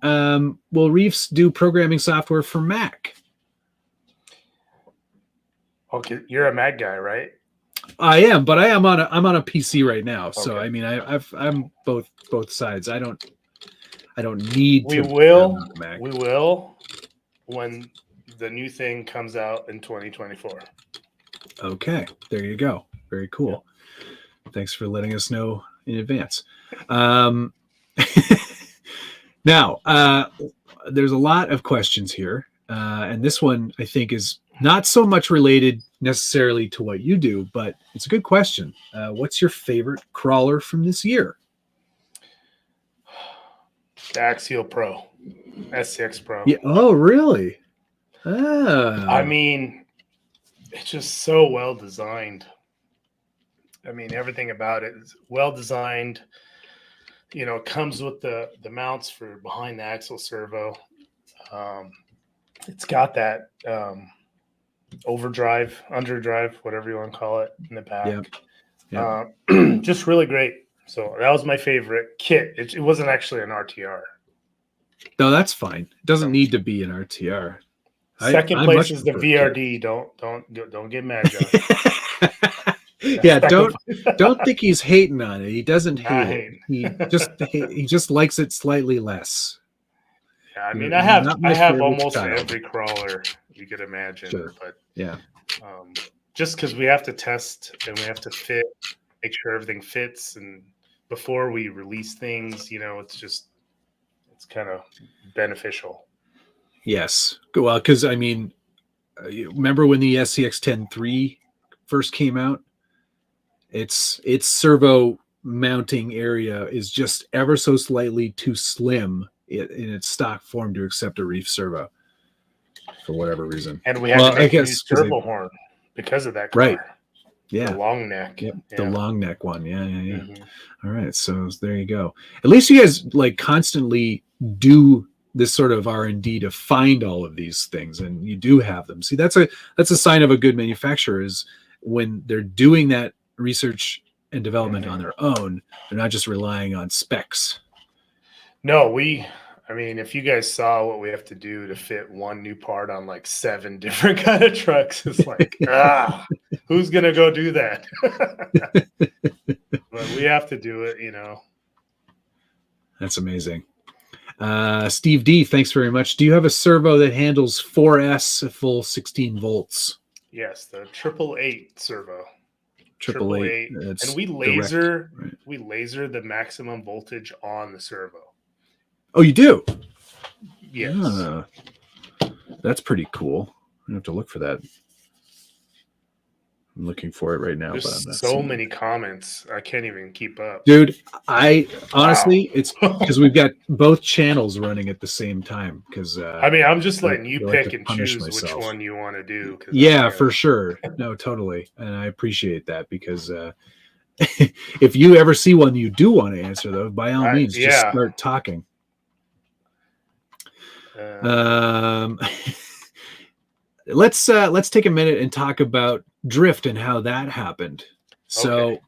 Will Reefs do programming software for Mac? Okay, you're a Mac guy, right? I am, but I'm on a PC right now. Okay. So I mean, I'm both sides. I don't need to. We will when the new thing comes out in 2024. Okay, there you go. Very cool. Yeah. Thanks for letting us know in advance. Now, there's a lot of questions here, and this one I think is not so much related necessarily to what you do, but it's a good question. What's your favorite crawler from this year? The Axial Pro, SCX Pro. Yeah. Oh, really? I mean, it's just so well designed. I mean, everything about it is well designed. You know, it comes with the mounts for behind the axle servo. It's got that overdrive, underdrive, whatever you want to call it, in the back. Yep. Just really great. So that was my favorite kit. It wasn't actually an RTR. No, that's fine. It doesn't need to be an RTR. Second place is the VRD. Don't get mad, John. Yeah, don't think he's hating on it. He doesn't hate it. He just likes it slightly less. Yeah, I mean, I have almost every crawler you could imagine, but yeah, just because we have to test and we have to make sure everything fits, and before we release things, you know, it's kind of beneficial. Yes, well, because I mean, remember when the SCX 10.3 first came out? Its servo mounting area is just ever so slightly too slim in its stock form to accept a Reef servo for whatever reason. And we have to make a new servo horn because of that car. Right. Yeah. The long neck. Yep. Yeah. The long neck one. Yeah. Mm-hmm. All right. So there you go. At least you guys like constantly do this sort of R&D to find all of these things, and you do have them. See, that's a sign of a good manufacturer is when they're doing that research and development on their own. They're not just relying on specs. No, I mean, if you guys saw what we have to do to fit one new part on like 7 different kind of trucks, it's like, who's going to go do that? But we have to do it, you know. That's amazing. Steve D, thanks very much. Do you have a servo that handles 4S at full 16 volts? Yes, the 888 servo. 888. And we laser the maximum voltage on the servo. Oh, you do? Yes. That's pretty cool. I have to look for that. I'm looking for it right now, but I'm There's not so seeing many it. comments. I can't even keep up. Dude, I honestly, Wow. it's because we've got both channels running at the same time. Because I mean, I'm just letting you I like to pick and punish choose which myself. one you want to do. Because Yeah, for sure. No, totally, and I appreciate that because if you ever see one you do want to answer, though, by all means, just yeah. start talking. Uh, Let's take a minute and talk about drift and how that happened. So, okay.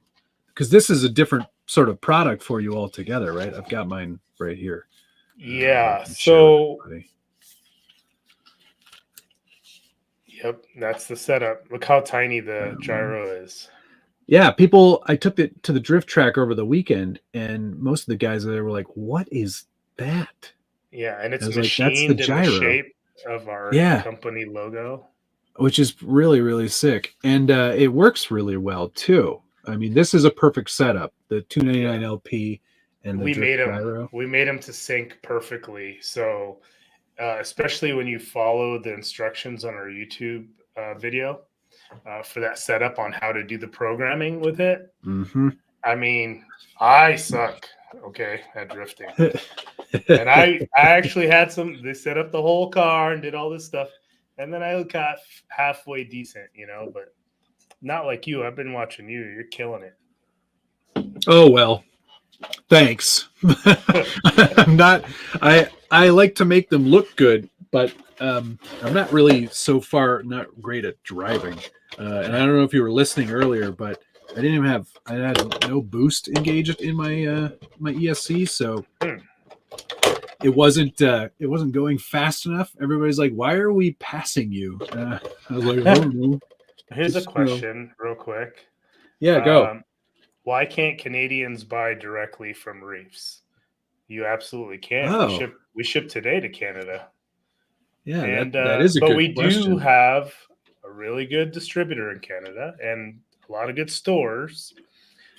because this is a different sort of product for you altogether, right? I've got mine right here. Yeah. Let me share with So, everybody. yep, that's the setup. Look how tiny the gyro is. Yeah, I took it to the drift track over the weekend, and most of the guys there were like, "What is that?" Yeah, and I it's was like, "That's the machined in the gyro." shape of our Yeah, company logo. which is really, really sick, and it works really well too. I mean, this is a perfect setup. The 299 Yeah. LP and the We drift made them. gyro. We made them to sync perfectly. So, especially when you follow the instructions on our YouTube video for that setup on how to do the programming with it. Mm-hmm. I mean, I suck, okay, at drifting. And I actually had some. They set up the whole car and did all this stuff, and then I got halfway decent, but not like you. I've been watching you. You're killing it. Oh well, thanks. I'm not. I like to make them look good, but I'm not really not great at driving. And I don't know if you were listening earlier, but I had no boost engaged in my ESC, so it wasn't going fast enough. Everybody's like, "Why are we passing you?" I was like, "I don't know." Here's a Just question, real quick. yeah, go. Um, why can't Canadians buy directly from reefs? You absolutely can. We Oh, ship. We ship today to Canada, yeah, and that is a but good we do question. have a really good distributor in Canada and a lot of good stores.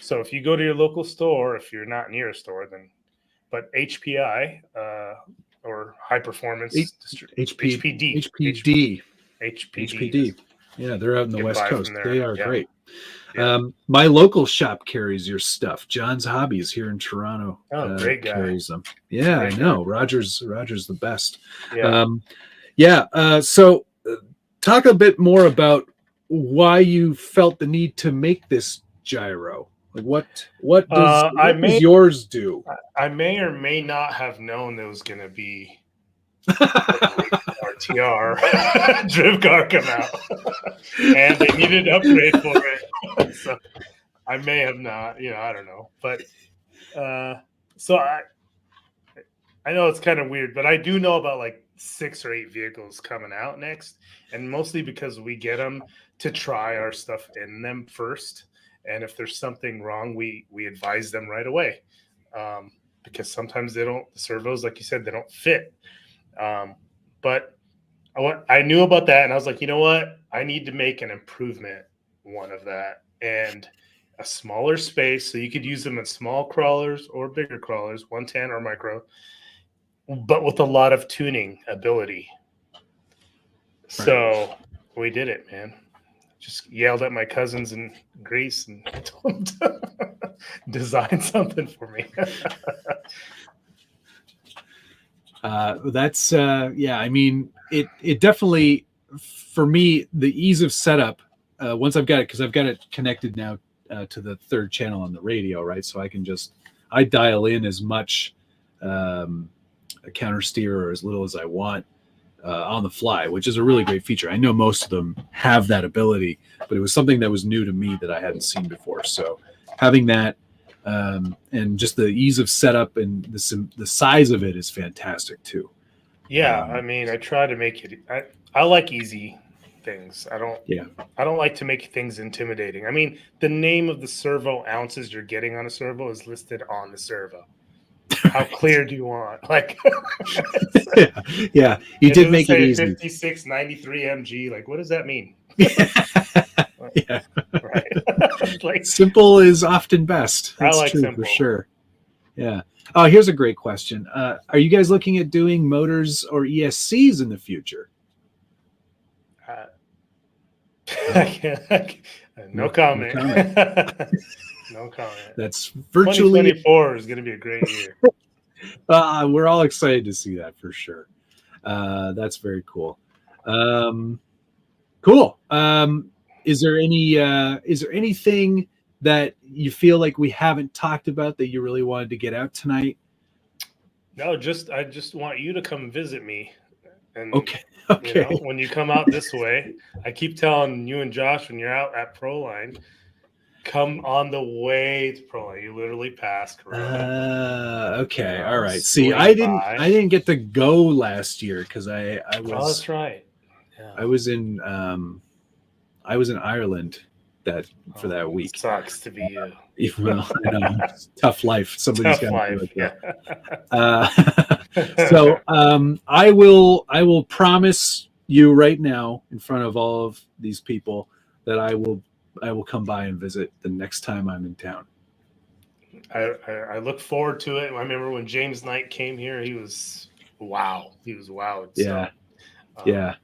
So if you go to your local store, if you're not near a store, then but HPI or high performance HP, HPD HPD, HPD HPD. Yeah, they're out in the you can West buy Coast. from there. They are Yeah, great. yeah. My local shop carries your stuff. John's Hobbies here in Toronto Oh, great guy. carries them. Yeah, I Great guy. know. Roger's the best. Yeah. Yeah. So talk a bit more about why you felt the need to make this gyro. Like what I does may yours do? I may or may not have known there was going to be RTR drift car come out, and they needed an upgrade for it. So I may have not. I don't know, but so I know it's kind of weird, but I do know about like 6 or 8 vehicles coming out next, and mostly because we get them to try our stuff in them first, and if there's something wrong, we advise them right away, because sometimes the servos, like you said, they don't fit. But I knew about that, and I was like, you know what, I need to make an improvement one of that, and a smaller space so you could use them in small crawlers or bigger crawlers, 110 or micro, but with a lot of tuning ability. So we did it, man. Just yelled at my cousins in Greece and told them to design something for me. That's yeah. I mean, it definitely for me the ease of setup. Once I've got it, because I've got it connected now to the third channel on the radio, right? So I dial in as much a counter steer or as little as I want on the fly, which is a really great feature. I know most of them have that ability, but it was something that was new to me that I hadn't seen before. So having that and just the ease of setup and the size of it is fantastic too. Yeah, I mean, I try to make it. I like easy things. Yeah. I don't like to make things intimidating. I mean, the name of the servo ounces you're getting on a servo is listed on the servo. How clear do you want? Like, yeah, yeah. You it did doesn't make it say easy. 5693 mg. Like, what does that mean? Yeah. Right. Like, Simple is often best. I That's like true for simple. sure. Yeah. Oh, here's a great question. Are you guys looking at doing motors or ESCs in the future? No comment. No comment. No comment. That's virtually 2024 is going to be a great year. we're all excited to see that for sure. That's very cool. Cool. Is there anything that you feel like we haven't talked about that you really wanted to get out tonight? No, I just want you to come visit me. And Okay. when you come out this way, I keep telling you and Josh when you're out at Proline, come on the way to Proline. You literally pass Corona. Okay. All right. See, I didn't get to go last year because I was. Oh, that's right. Yeah. I was in Ireland for that week. Sucks to be you. Well, I know, tough life. Somebody's got to do it. Yeah. So I will promise you right now in front of all of these people that I will come by and visit the next time I'm in town. I look forward to it. I remember when James Knight came here, he was wowed. Yeah. Yeah.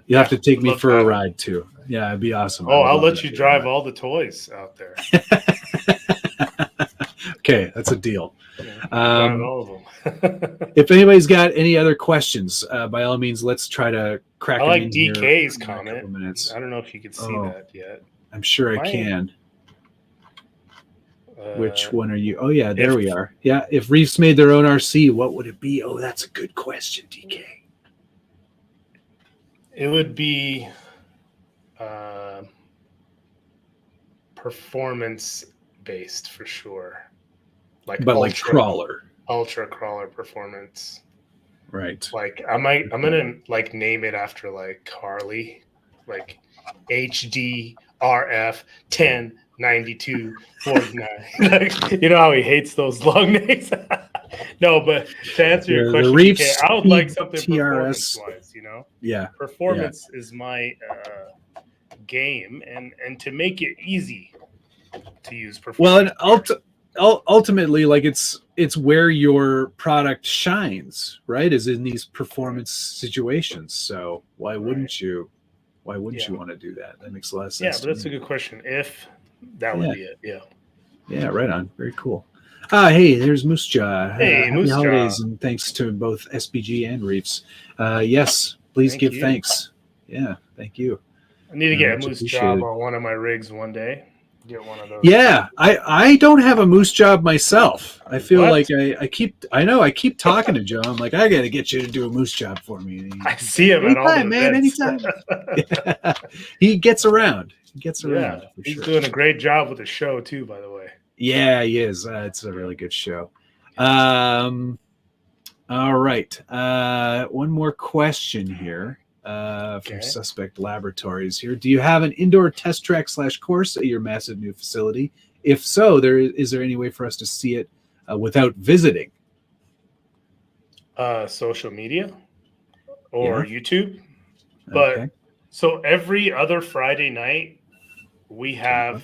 You have to take me for a ride too. Yeah, it'd be awesome. Oh, I'll let you drive all the toys out there. Okay, that's a deal. Yeah, all of them. If anybody's got any other questions, by all means, let's try to crack. I like DK's comment. I don't know if you can see that yet. I'm sure I can. Which one are you? Oh yeah, there we are. Yeah, if Reefs made their own RC, what would it be? Oh, that's a good question, DK. It would be performance based for sure. Like ultra crawler performance. Right. Like I'm gonna like name it after like Harley, like HD RF 1092 49. Like, you know how he hates those long names. No, but to answer your question, Reefs, I would like something TRS performance-wise, Yeah. Performance is my game, and to make it easy to use performance. Well, and ultimately, like it's where your product shines, right? Is in these performance situations. So why wouldn't you want to do that? That makes a lot of sense. Yeah, but that's a good question. If that would be it, yeah. Yeah, right on. Very cool. Hey, there's Moose Jaw. Hey, Moose Jaw. Happy holidays, and thanks to both SBG and Reefs. Yes, please give thanks. Yeah, thank you. I need to get a Moose Job on one of my rigs one day. Get one of those. Yeah, I don't have a Moose Job myself. I feel like I keep talking to Joe. I'm like, I got to get you to do a Moose Job for me. I see him at all the events. Anytime. He gets around. He's doing a great job with the show too, by the way. Yeah, he is. It's a really good show. All right. One more question here from Suspect Laboratories here. Do you have an indoor test track / course at your massive new facility? If so, is there any way for us to see it without visiting? Social media or YouTube. But so every other Friday night we have...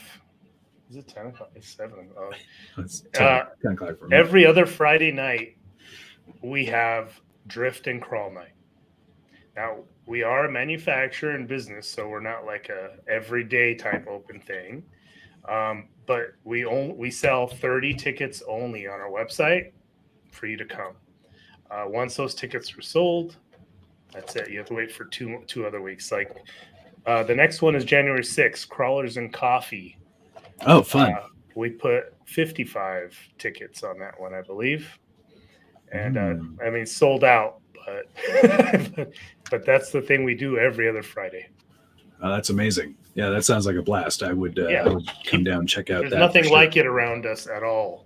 Is it 10 o'clock? It's 7 o'clock. It's 10 o'clock for me. Every other Friday night, we have drift and crawl night. Now, we are a manufacturer and business, so we're not like a everyday type open thing. But we sell 30 tickets only on our website for you to come. Once those tickets are sold, that's it. You have to wait for two other weeks. Like the next one is January 6th, Crawlers and Coffee. Oh, fun. We put 55 tickets on that one, I believe. And sold out, but that's the thing we do every other Friday. That's amazing. Yeah, that sounds like a blast. I would come down and check out. There's nothing like it around us at all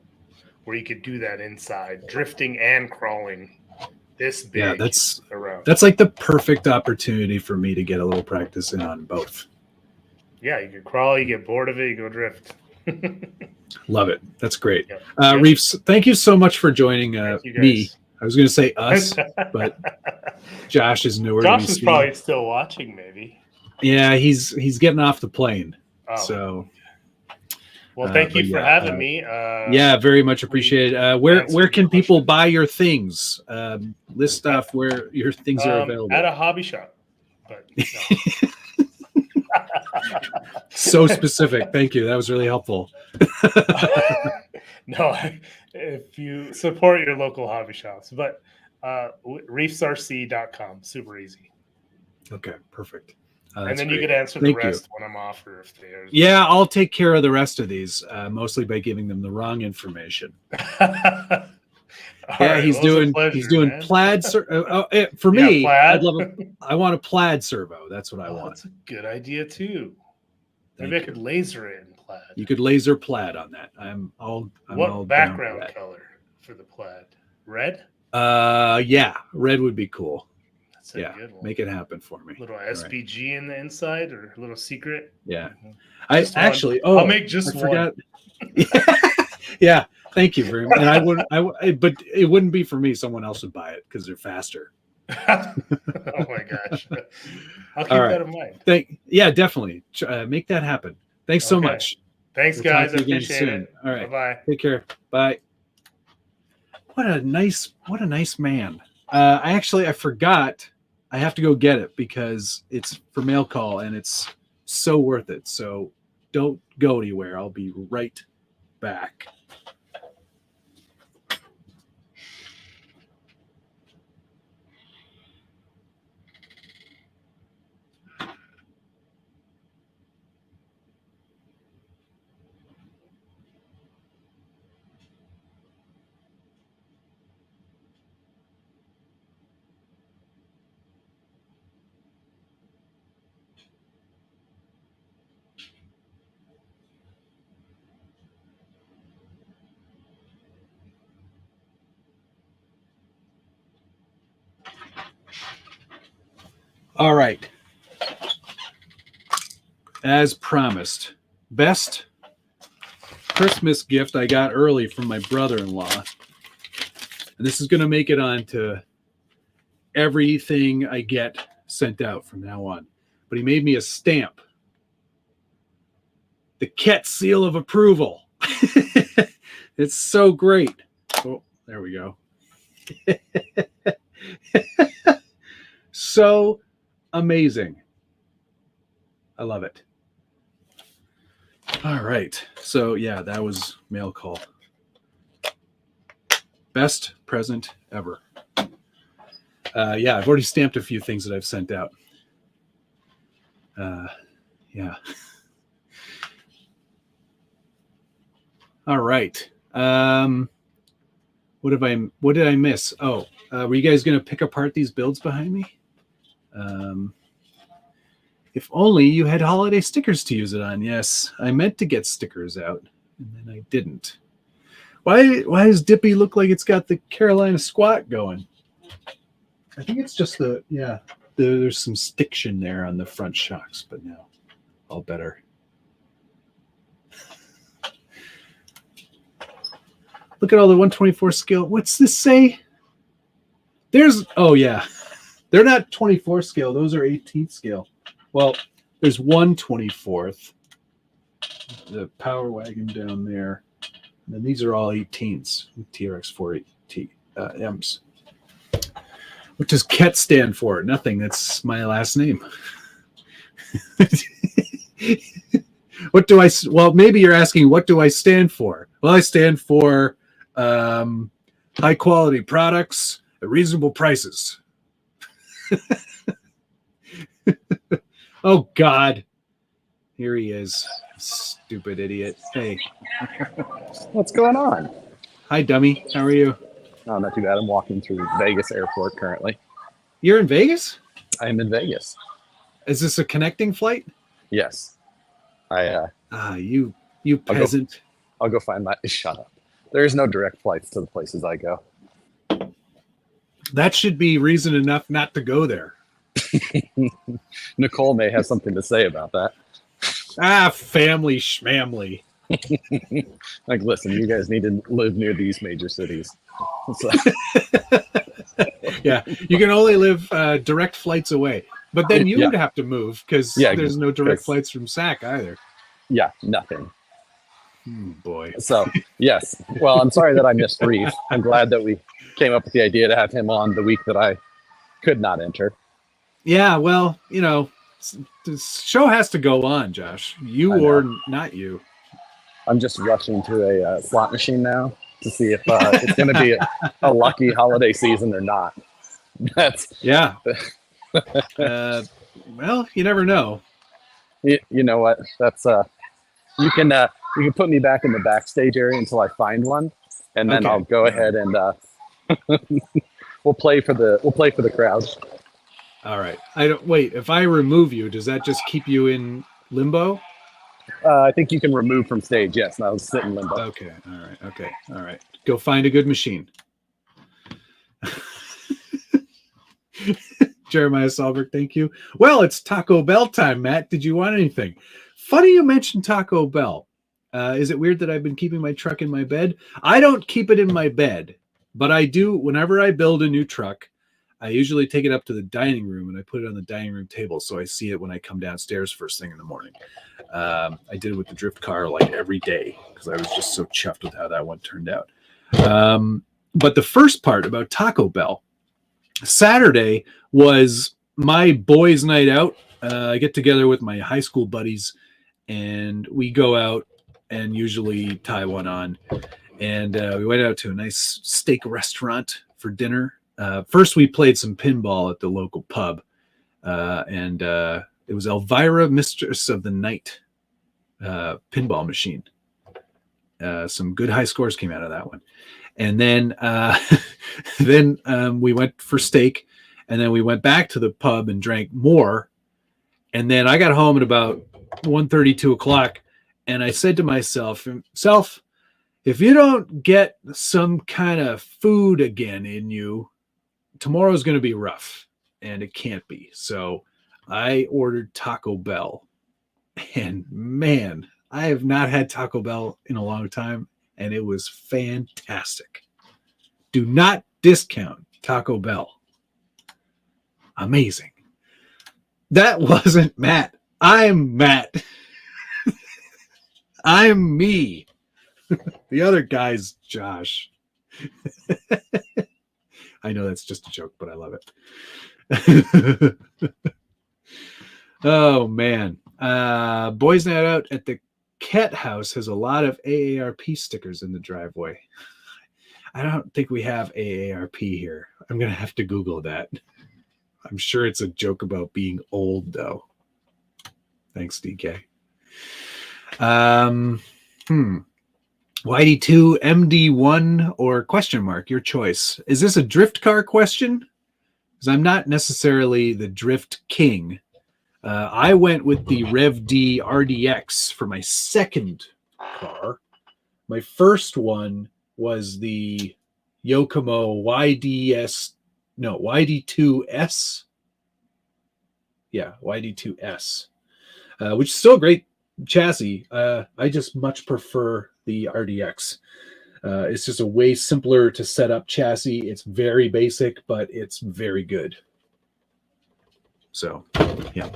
where you could do that inside, drifting and crawling this big. Yeah, that's like the perfect opportunity for me to get a little practice in on both. Yeah, you can crawl, you get bored of it, you go drift. Love it. That's great. Yeah. Reefs, thank you so much for joining me. I was going to say us, but Josh is newer. Josh is probably still watching, maybe. Yeah, he's getting off the plane. Oh. So, well, thank you for having me. Yeah, very much appreciated. Where can people buy your things? List off where your things are available. At a hobby shop. But no. So specific. Thank you. That was really helpful. No, if you support your local hobby shops, but reefsrc.com, super easy. Okay, perfect. And then great. you could answer the rest when I'm off, or if they are. Yeah, I'll take care of the rest of these, mostly by giving them the wrong information. Yeah, right, he's doing plaid. For me, plaid? I want a plaid servo. That's what I want. That's a good idea too. Maybe I could laser it in plaid. You could laser plaid on that. What background color for the plaid? Red? Yeah, red would be cool. That's a good one. Make it happen for me. Little SPG in the inside, or a little secret. Yeah, I'll make just one. Yeah, thank you very much. And I wouldn't, but it wouldn't be for me. Someone else would buy it because they're faster. Oh my gosh! I'll keep that in mind. Yeah, definitely make that happen. Thanks so much. Thanks, guys. I appreciate it. All right, bye. Take care. Bye. What a nice man. I forgot. I have to go get it because it's for mail call and it's so worth it. So don't go anywhere. I'll be right back. All right. As promised, best Christmas gift I got early from my brother-in-law. And this is going to make it on to everything I get sent out from now on. But he made me a stamp. The Ket seal of approval. It's so great. Oh, there we go. So amazing. I love it. All right. So yeah, that was mail call. Best present ever. Yeah, I've already stamped a few things that I've sent out. Yeah. All right. What did I miss? Oh, were you guys going to pick apart these builds behind me? If only you had holiday stickers to use it on. Yes, I meant to get stickers out, and then I didn't. Why does Dippy look like it's got the Carolina squat going? I think it's just there's some stiction there on the front shocks, but now all better. Look at all the 124 scale. What's this say? Oh yeah. They're not 24 scale. Those are 18th scale. Well, there's 1/24th. The Power Wagon down there. And then these are all 18s. TRX 480 M's. What does Ket stand for? Nothing. That's my last name. What do I? Well, maybe you're asking, what do I stand for? Well, I stand for high quality products at reasonable prices. Oh God, here he is, stupid idiot. Hey, what's going on? Hi, dummy. How are you? Oh, not too bad. I'm walking through Vegas airport currently. You're in Vegas? I'm in Vegas. Is this a connecting flight? Yes. You peasant. I'll go find my. Shut up. There is no direct flights to the places I go. That should be reason enough not to go there. Nicole may have something to say about that. Family schmamly. Like, listen, you guys need to live near these major cities. So. Yeah, you can only live direct flights away. But then you would have to move because there's no direct flights from SAC either. Yeah, nothing. Boy. So, yes. Well, I'm sorry that I missed Reef. I'm glad that we came up with the idea to have him on the week that I could not enter. Yeah, well, This show has to go on, Josh. You or not you. I'm just rushing to a slot machine now to see if it's going to be a lucky holiday season or not. That's yeah. Well, you never know. You know what? That's you can put me back in the backstage area until I find one, and then I'll go ahead and we'll play for the crowd. All right. I don't wait. If I remove you, does that just keep you in limbo? I think you can remove from stage. Yes, and I'll sit in limbo. Okay. All right. Okay. All right. Go find a good machine. Jeremiah Solberg, thank you. Well, it's Taco Bell time, Matt. Did you want anything? Funny you mentioned Taco Bell. Is it weird that I've been keeping my truck in my bed? I don't keep it in my bed, but I do. Whenever I build a new truck, I usually take it up to the dining room and I put it on the dining room table so I see it when I come downstairs first thing in the morning. I did it with the drift car like every day because I was just so chuffed with how that one turned out. But the first part about Taco Bell, Saturday was my boys' night out. I get together with my high school buddies and we go out and usually tie one on. And we went out to a nice steak restaurant for dinner. First, we played some pinball at the local pub. And it was Elvira, Mistress of the Night pinball machine. Some good high scores came out of that one. And then we went for steak. And then we went back to the pub and drank more. And then I got home at about 1:30, 2 o'clock. And I said to myself, if you don't get some kind of food again in you, tomorrow's going to be rough. And it can't be. So I ordered Taco Bell. And man, I have not had Taco Bell in a long time. And it was fantastic. Do not discount Taco Bell. Amazing. That wasn't Matt. I'm Matt. I'm me. The other guy's Josh. I know that's just a joke, but I love it. Oh, man. Boys Night Out at the Ket House has a lot of AARP stickers in the driveway. I don't think we have AARP here. I'm going to have to Google that. I'm sure it's a joke about being old, though. Thanks, DK. YD2, MD1, or question mark, your choice. Is this a drift car question? Because I'm not necessarily the drift king. I went with the Rev D RDX for my second car. My first one was the Yokomo YD2S. Yeah, YD2S, which is still a great chassis. I just much prefer the RDX. It's just a way simpler to set up chassis. It's very basic, but it's very good. So, yeah.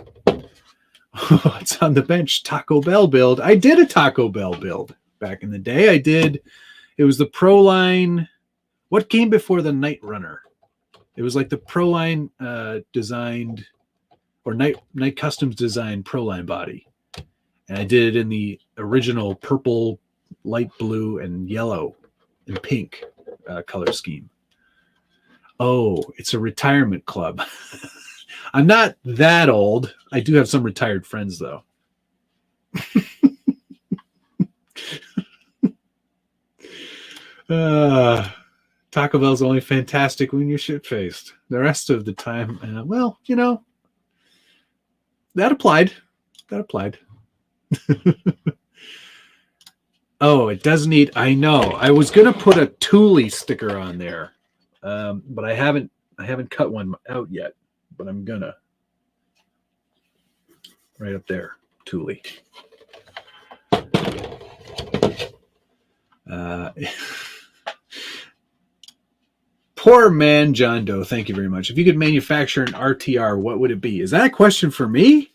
It's on the bench. Taco Bell build. I did a Taco Bell build back in the day. It was the Proline. What came before the Night Runner? It was like the Proline designed, or Night Customs designed Proline body. And I did it in the original purple, light blue, and yellow and pink color scheme. Oh, it's a retirement club. I'm not that old. I do have some retired friends, though. Taco Bell's only fantastic when you're shit-faced. The rest of the time, well, you know, that applied. Oh, it does need. I know. I was gonna put a Thule sticker on there, but I haven't cut one out yet. But I'm gonna. Right up there, Thule. Poor man, John Doe. Thank you very much. If you could manufacture an RTR, what would it be? Is that a question for me?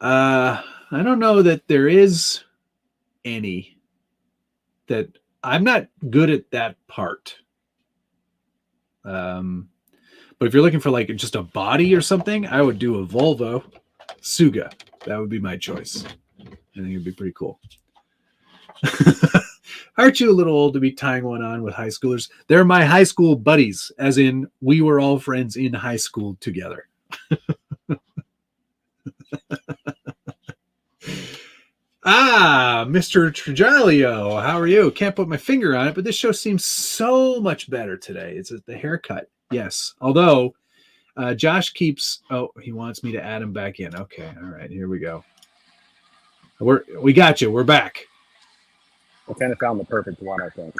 I don't know that there is any. That I'm not good at that part. But if you're looking for like just a body or something, I would do a Volvo Suga. That would be my choice. I think it'd be pretty cool. Aren't you a little old to be tying one on with high schoolers? They're my high school buddies, as in we were all friends in high school together. Mr. Trejalio, how are you? Can't put my finger on it, but this show seems so much better today. It's the haircut. Yes. Although Josh keeps, he wants me to add him back in. Okay. All right. Here we go. We got you. We're back. I kind of found the perfect one, I think.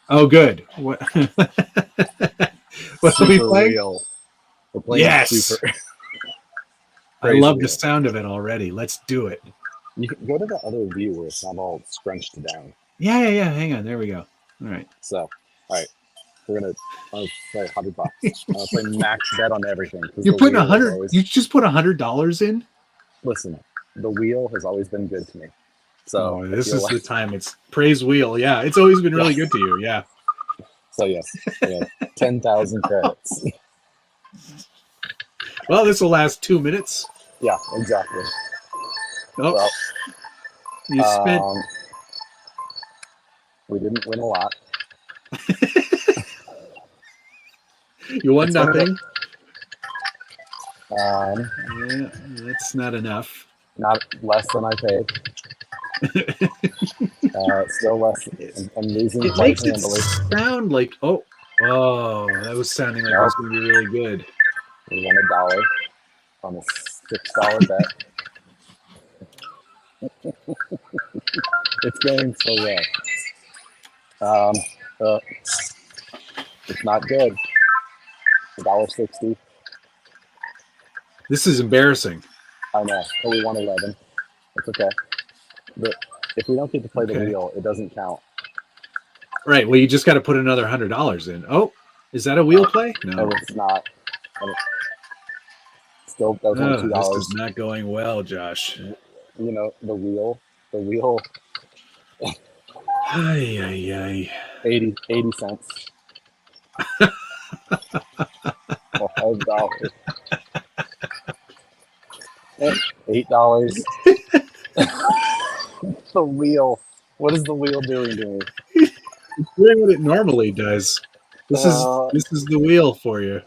Oh, good. What? What are we playing? Wheel. We're playing Yes. Super. I love Wheel. the sound of it already. Let's do it. You can go to the other view where it's not all scrunched down. Yeah. Hang on. There we go. All right. So, all right. We're going to play $100. I'll play max bet on everything. You're putting $100. Always, You just put $100 in? listen, the wheel has always been good to me. So this is the time. It's praise wheel. Yeah, it's always been really good to you. Yeah. So yes, 10,000 credits. Well, this will last 2 minutes. Yeah, exactly. Oh, Well, you spent. we didn't win a lot. You won nothing. Yeah, That's not enough. not less than I paid. Still less. I'm losing It quite makes it handily. sound like that was sounding like it was going to be really good. We won $1 on a $6 bet. It's going so well. It's not good. $1.60. This is embarrassing. I know. But we won 11. It's okay. But if we don't get to play the wheel, it doesn't count. Right. Well, you just got to put another $100 in. Oh, is that a wheel play? No. No, it's not. Still, that was only This $2. is not going well, Josh. You know, the wheel. Ay. 80 cents. $5. $8. The wheel. What is the wheel doing to me? It's doing what it normally does. This is the wheel for you.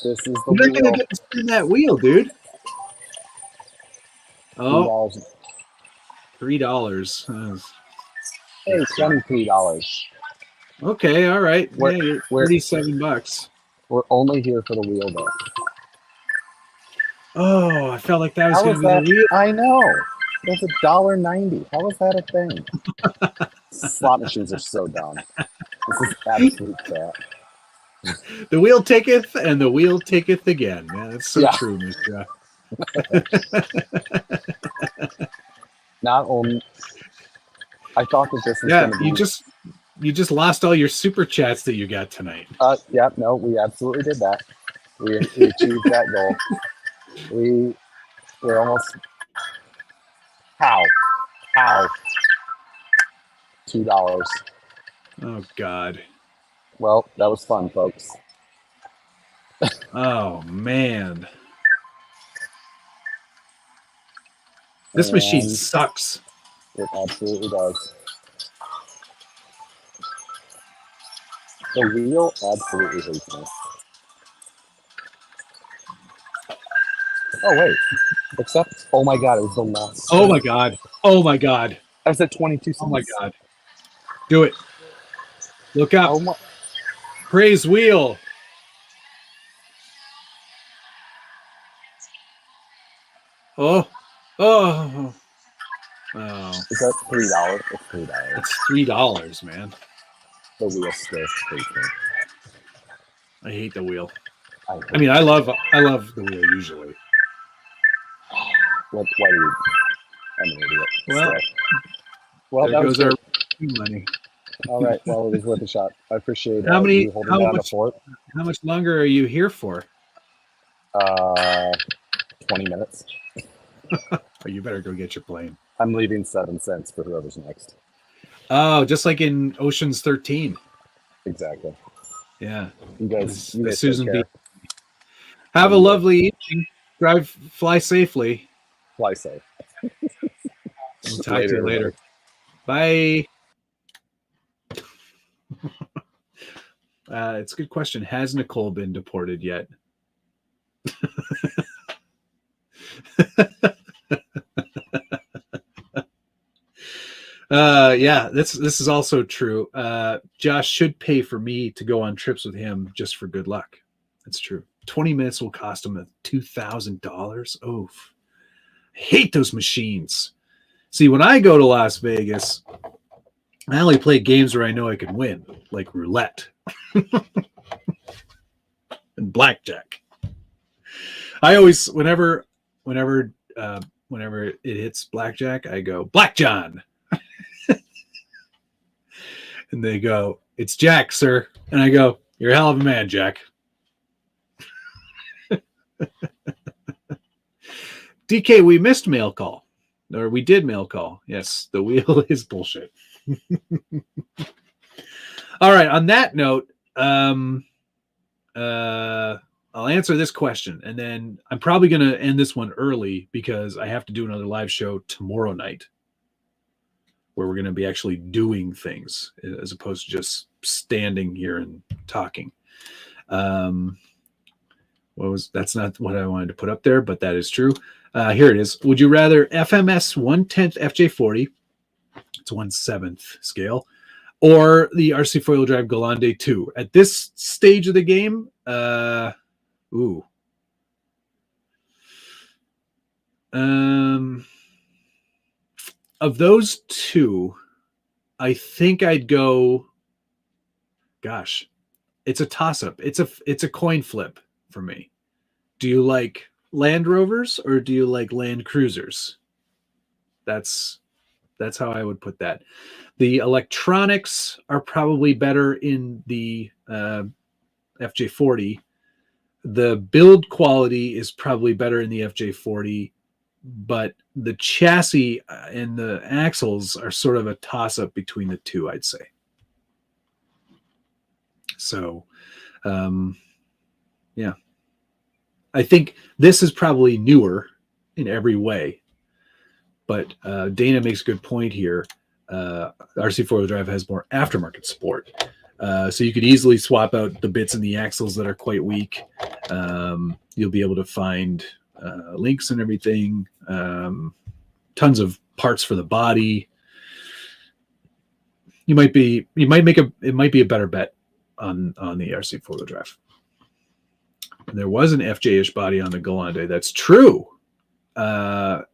This is the You're not wheel. gonna get to spin that wheel, dude. Oh, $3. $3. Hey, $23. Okay, all right. We're- Yeah, you're we're- $37. We're only here for the wheel, though. Oh, I felt like that was How going is to be that? the wheel. I know. That's $1.90. How is that a thing? Slot machines are so dumb. This is absolute crap. The wheel taketh and the wheel taketh again. Man, that's so Yeah. true, Mr. Not only, I thought that this was Yeah, going to be. you just lost all your super chats that you got tonight. Yeah, no, we absolutely did that. We achieved that goal. We're almost. How? $2. Oh God. Well, that was fun, folks. Oh man. This machine And sucks. it absolutely does. The wheel absolutely hates me. Oh wait, except oh my god, it was the last. Oh my God. Oh my God. I was at 22 cents. Oh my God. Do it. Look up. Oh my. Praise wheel. Oh. Oh. Is that $3? It's $3. It's $3, man. The wheel still hates me. I hate the wheel. I I mean, I love the wheel usually. why do you? I'm an idiot. Well, Well, there that was goes our good. money. All right. Well, it was worth a shot. I appreciate How many- you holding how down the much- fort. How much longer are you here for? 20 minutes. Oh, you better go get your plane. I'm leaving 7 cents for whoever's next. Oh, just like in Ocean's 13. Exactly. Yeah. You guys The take Susan care. B. Have a lovely evening. Fly safely. Fly safe. We'll talk to you later. Everybody. Bye. It's a good question. Has Nicole been deported yet? Yeah, this is also true. Josh should pay for me to go on trips with him just for good luck. That's true. 20 minutes will cost him $2,000. Oof. I hate those machines. See, when I go to Las Vegas, I only play games where I know I can win, like roulette and blackjack. I always, whenever it hits blackjack, I go, Black John. And they go, it's Jack, sir. And I go, you're a hell of a man, Jack. DK, we missed mail call. Or we did mail call. Yes, the wheel is bullshit. All right, on that note, I'll answer this question. And then I'm probably going to end this one early because I have to do another live show tomorrow night, where we're going to be actually doing things as opposed to just standing here and talking. That's not what I wanted to put up there, but that is true. Here it is. Would you rather FMS 1/10 FJ40, it's 1/7 scale, or the RC four-wheel drive Galande 2? At this stage of the game, of those two, I think I'd go. Gosh, it's a toss-up. It's a coin flip for me. Do you like Land Rovers or do you like Land Cruisers? That's how I would put that. The electronics are probably better in the FJ40. The build quality is probably better in the FJ40, but the chassis and the axles are sort of a toss-up between the two, I'd say. So, yeah. I think this is probably newer in every way, but Dana makes a good point here. RC four-wheel drive has more aftermarket support. So you could easily swap out the bits in the axles that are quite weak. You'll be able to find links and everything, tons of parts for the body. It might be a better bet on the RC four-wheel drive. There was an FJ-ish body on the Galande. That's true.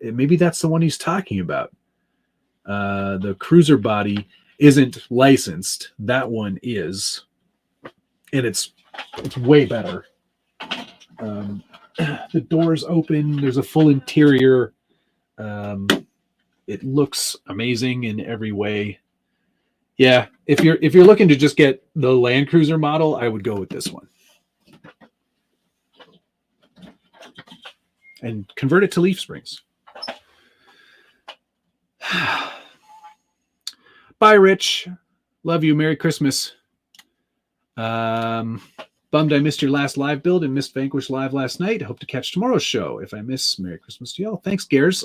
Maybe that's the one he's talking about. The cruiser body isn't licensed. That one is, and it's way better. The doors open. There's a full interior. It looks amazing in every way. Yeah, if you're looking to just get the Land Cruiser model, I would go with this one and convert it to leaf springs. Bye, Rich. Love you. Merry Christmas. Bummed I missed your last live build and missed Vanquish Live last night. Hope to catch tomorrow's show. If I miss, Merry Christmas to y'all. Thanks, Gares.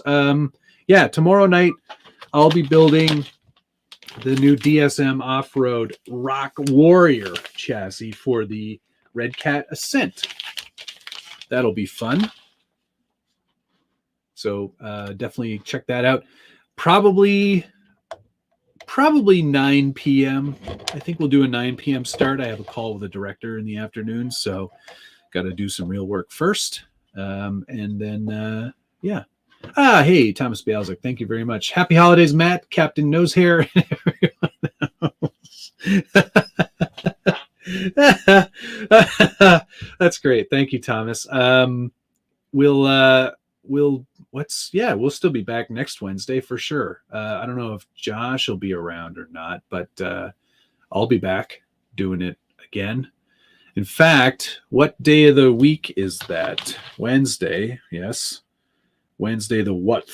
Yeah, tomorrow night I'll be building the new DSM Off-Road Rock Warrior chassis for the Red Cat Ascent. That'll be fun. So definitely check that out. Probably 9 p.m. I think we'll do a 9 p.m. start. I have a call with the director in the afternoon, so got to do some real work first. And then, yeah. Hey, Thomas Bialzik, thank you very much. Happy holidays, Matt, Captain Nosehair, and everyone else. That's great. Thank you, Thomas. We'll still be back next Wednesday for sure. I don't know if Josh will be around or not, but I'll be back doing it again. In fact, what day of the week is that? Wednesday, yes. Wednesday the what?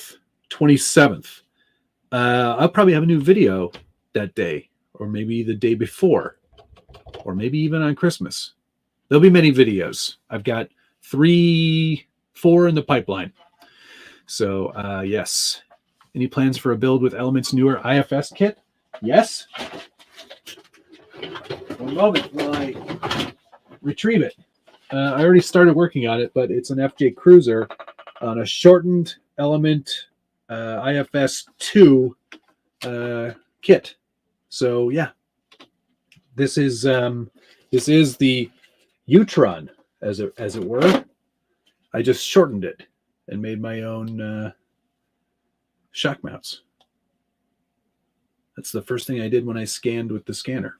27th. I'll probably have a new video that day, or maybe the day before, or maybe even on Christmas. There'll be many videos. I've got 4 in the pipeline. So yes. Any plans for a build with Element's newer IFS kit? Yes. One moment while I retrieve it. I already started working on it, but it's an FJ Cruiser on a shortened Element IFS 2 kit. So yeah, this is the Utron, as it were. I just shortened it and made my own shock mounts. That's the first thing I did when I scanned with the scanner.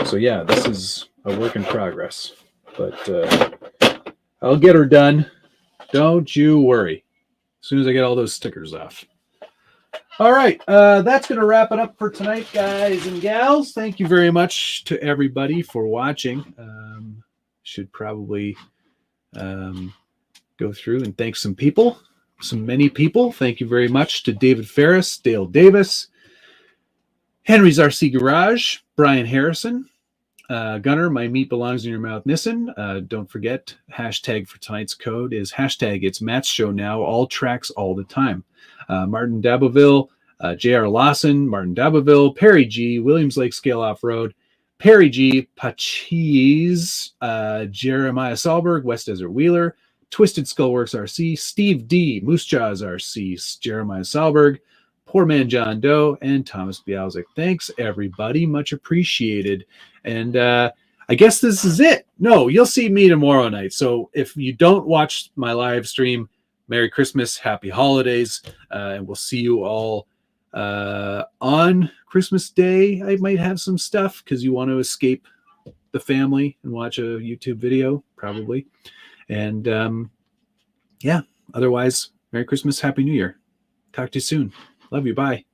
So yeah, this is a work in progress, but I'll get her done. Don't you worry. As soon as I get all those stickers off. All right, that's going to wrap it up for tonight, guys and gals. Thank you very much to everybody for watching. Should probably go through and thank many people. Thank you very much to David Ferris, Dale Davis, Henry's RC Garage, Brian Harrison, Gunner, my meat belongs in your mouth, Nissen. Don't forget, hashtag for tonight's code is hashtag it's Matt's show now, all tracks all the time. Martin Daboville, J.R. Lawson, Martin Daboville, Perry G, Williams Lake Scale Off-Road, Perry G, Pachis, Jeremiah Salberg, West Desert Wheeler, Twisted Skullworks RC, Steve D, Moose Jaws RC, Jeremiah Salberg, Poor Man John Doe, and Thomas Bialzik. Thanks, everybody. Much appreciated. And I guess this is it. No, you'll see me tomorrow night. So if you don't watch my live stream, Merry Christmas, Happy Holidays, and we'll see you all on Christmas Day. I might have some stuff because you want to escape the family and watch a YouTube video, probably. And yeah, otherwise, Merry Christmas, Happy New Year. Talk to you soon. Love you. Bye.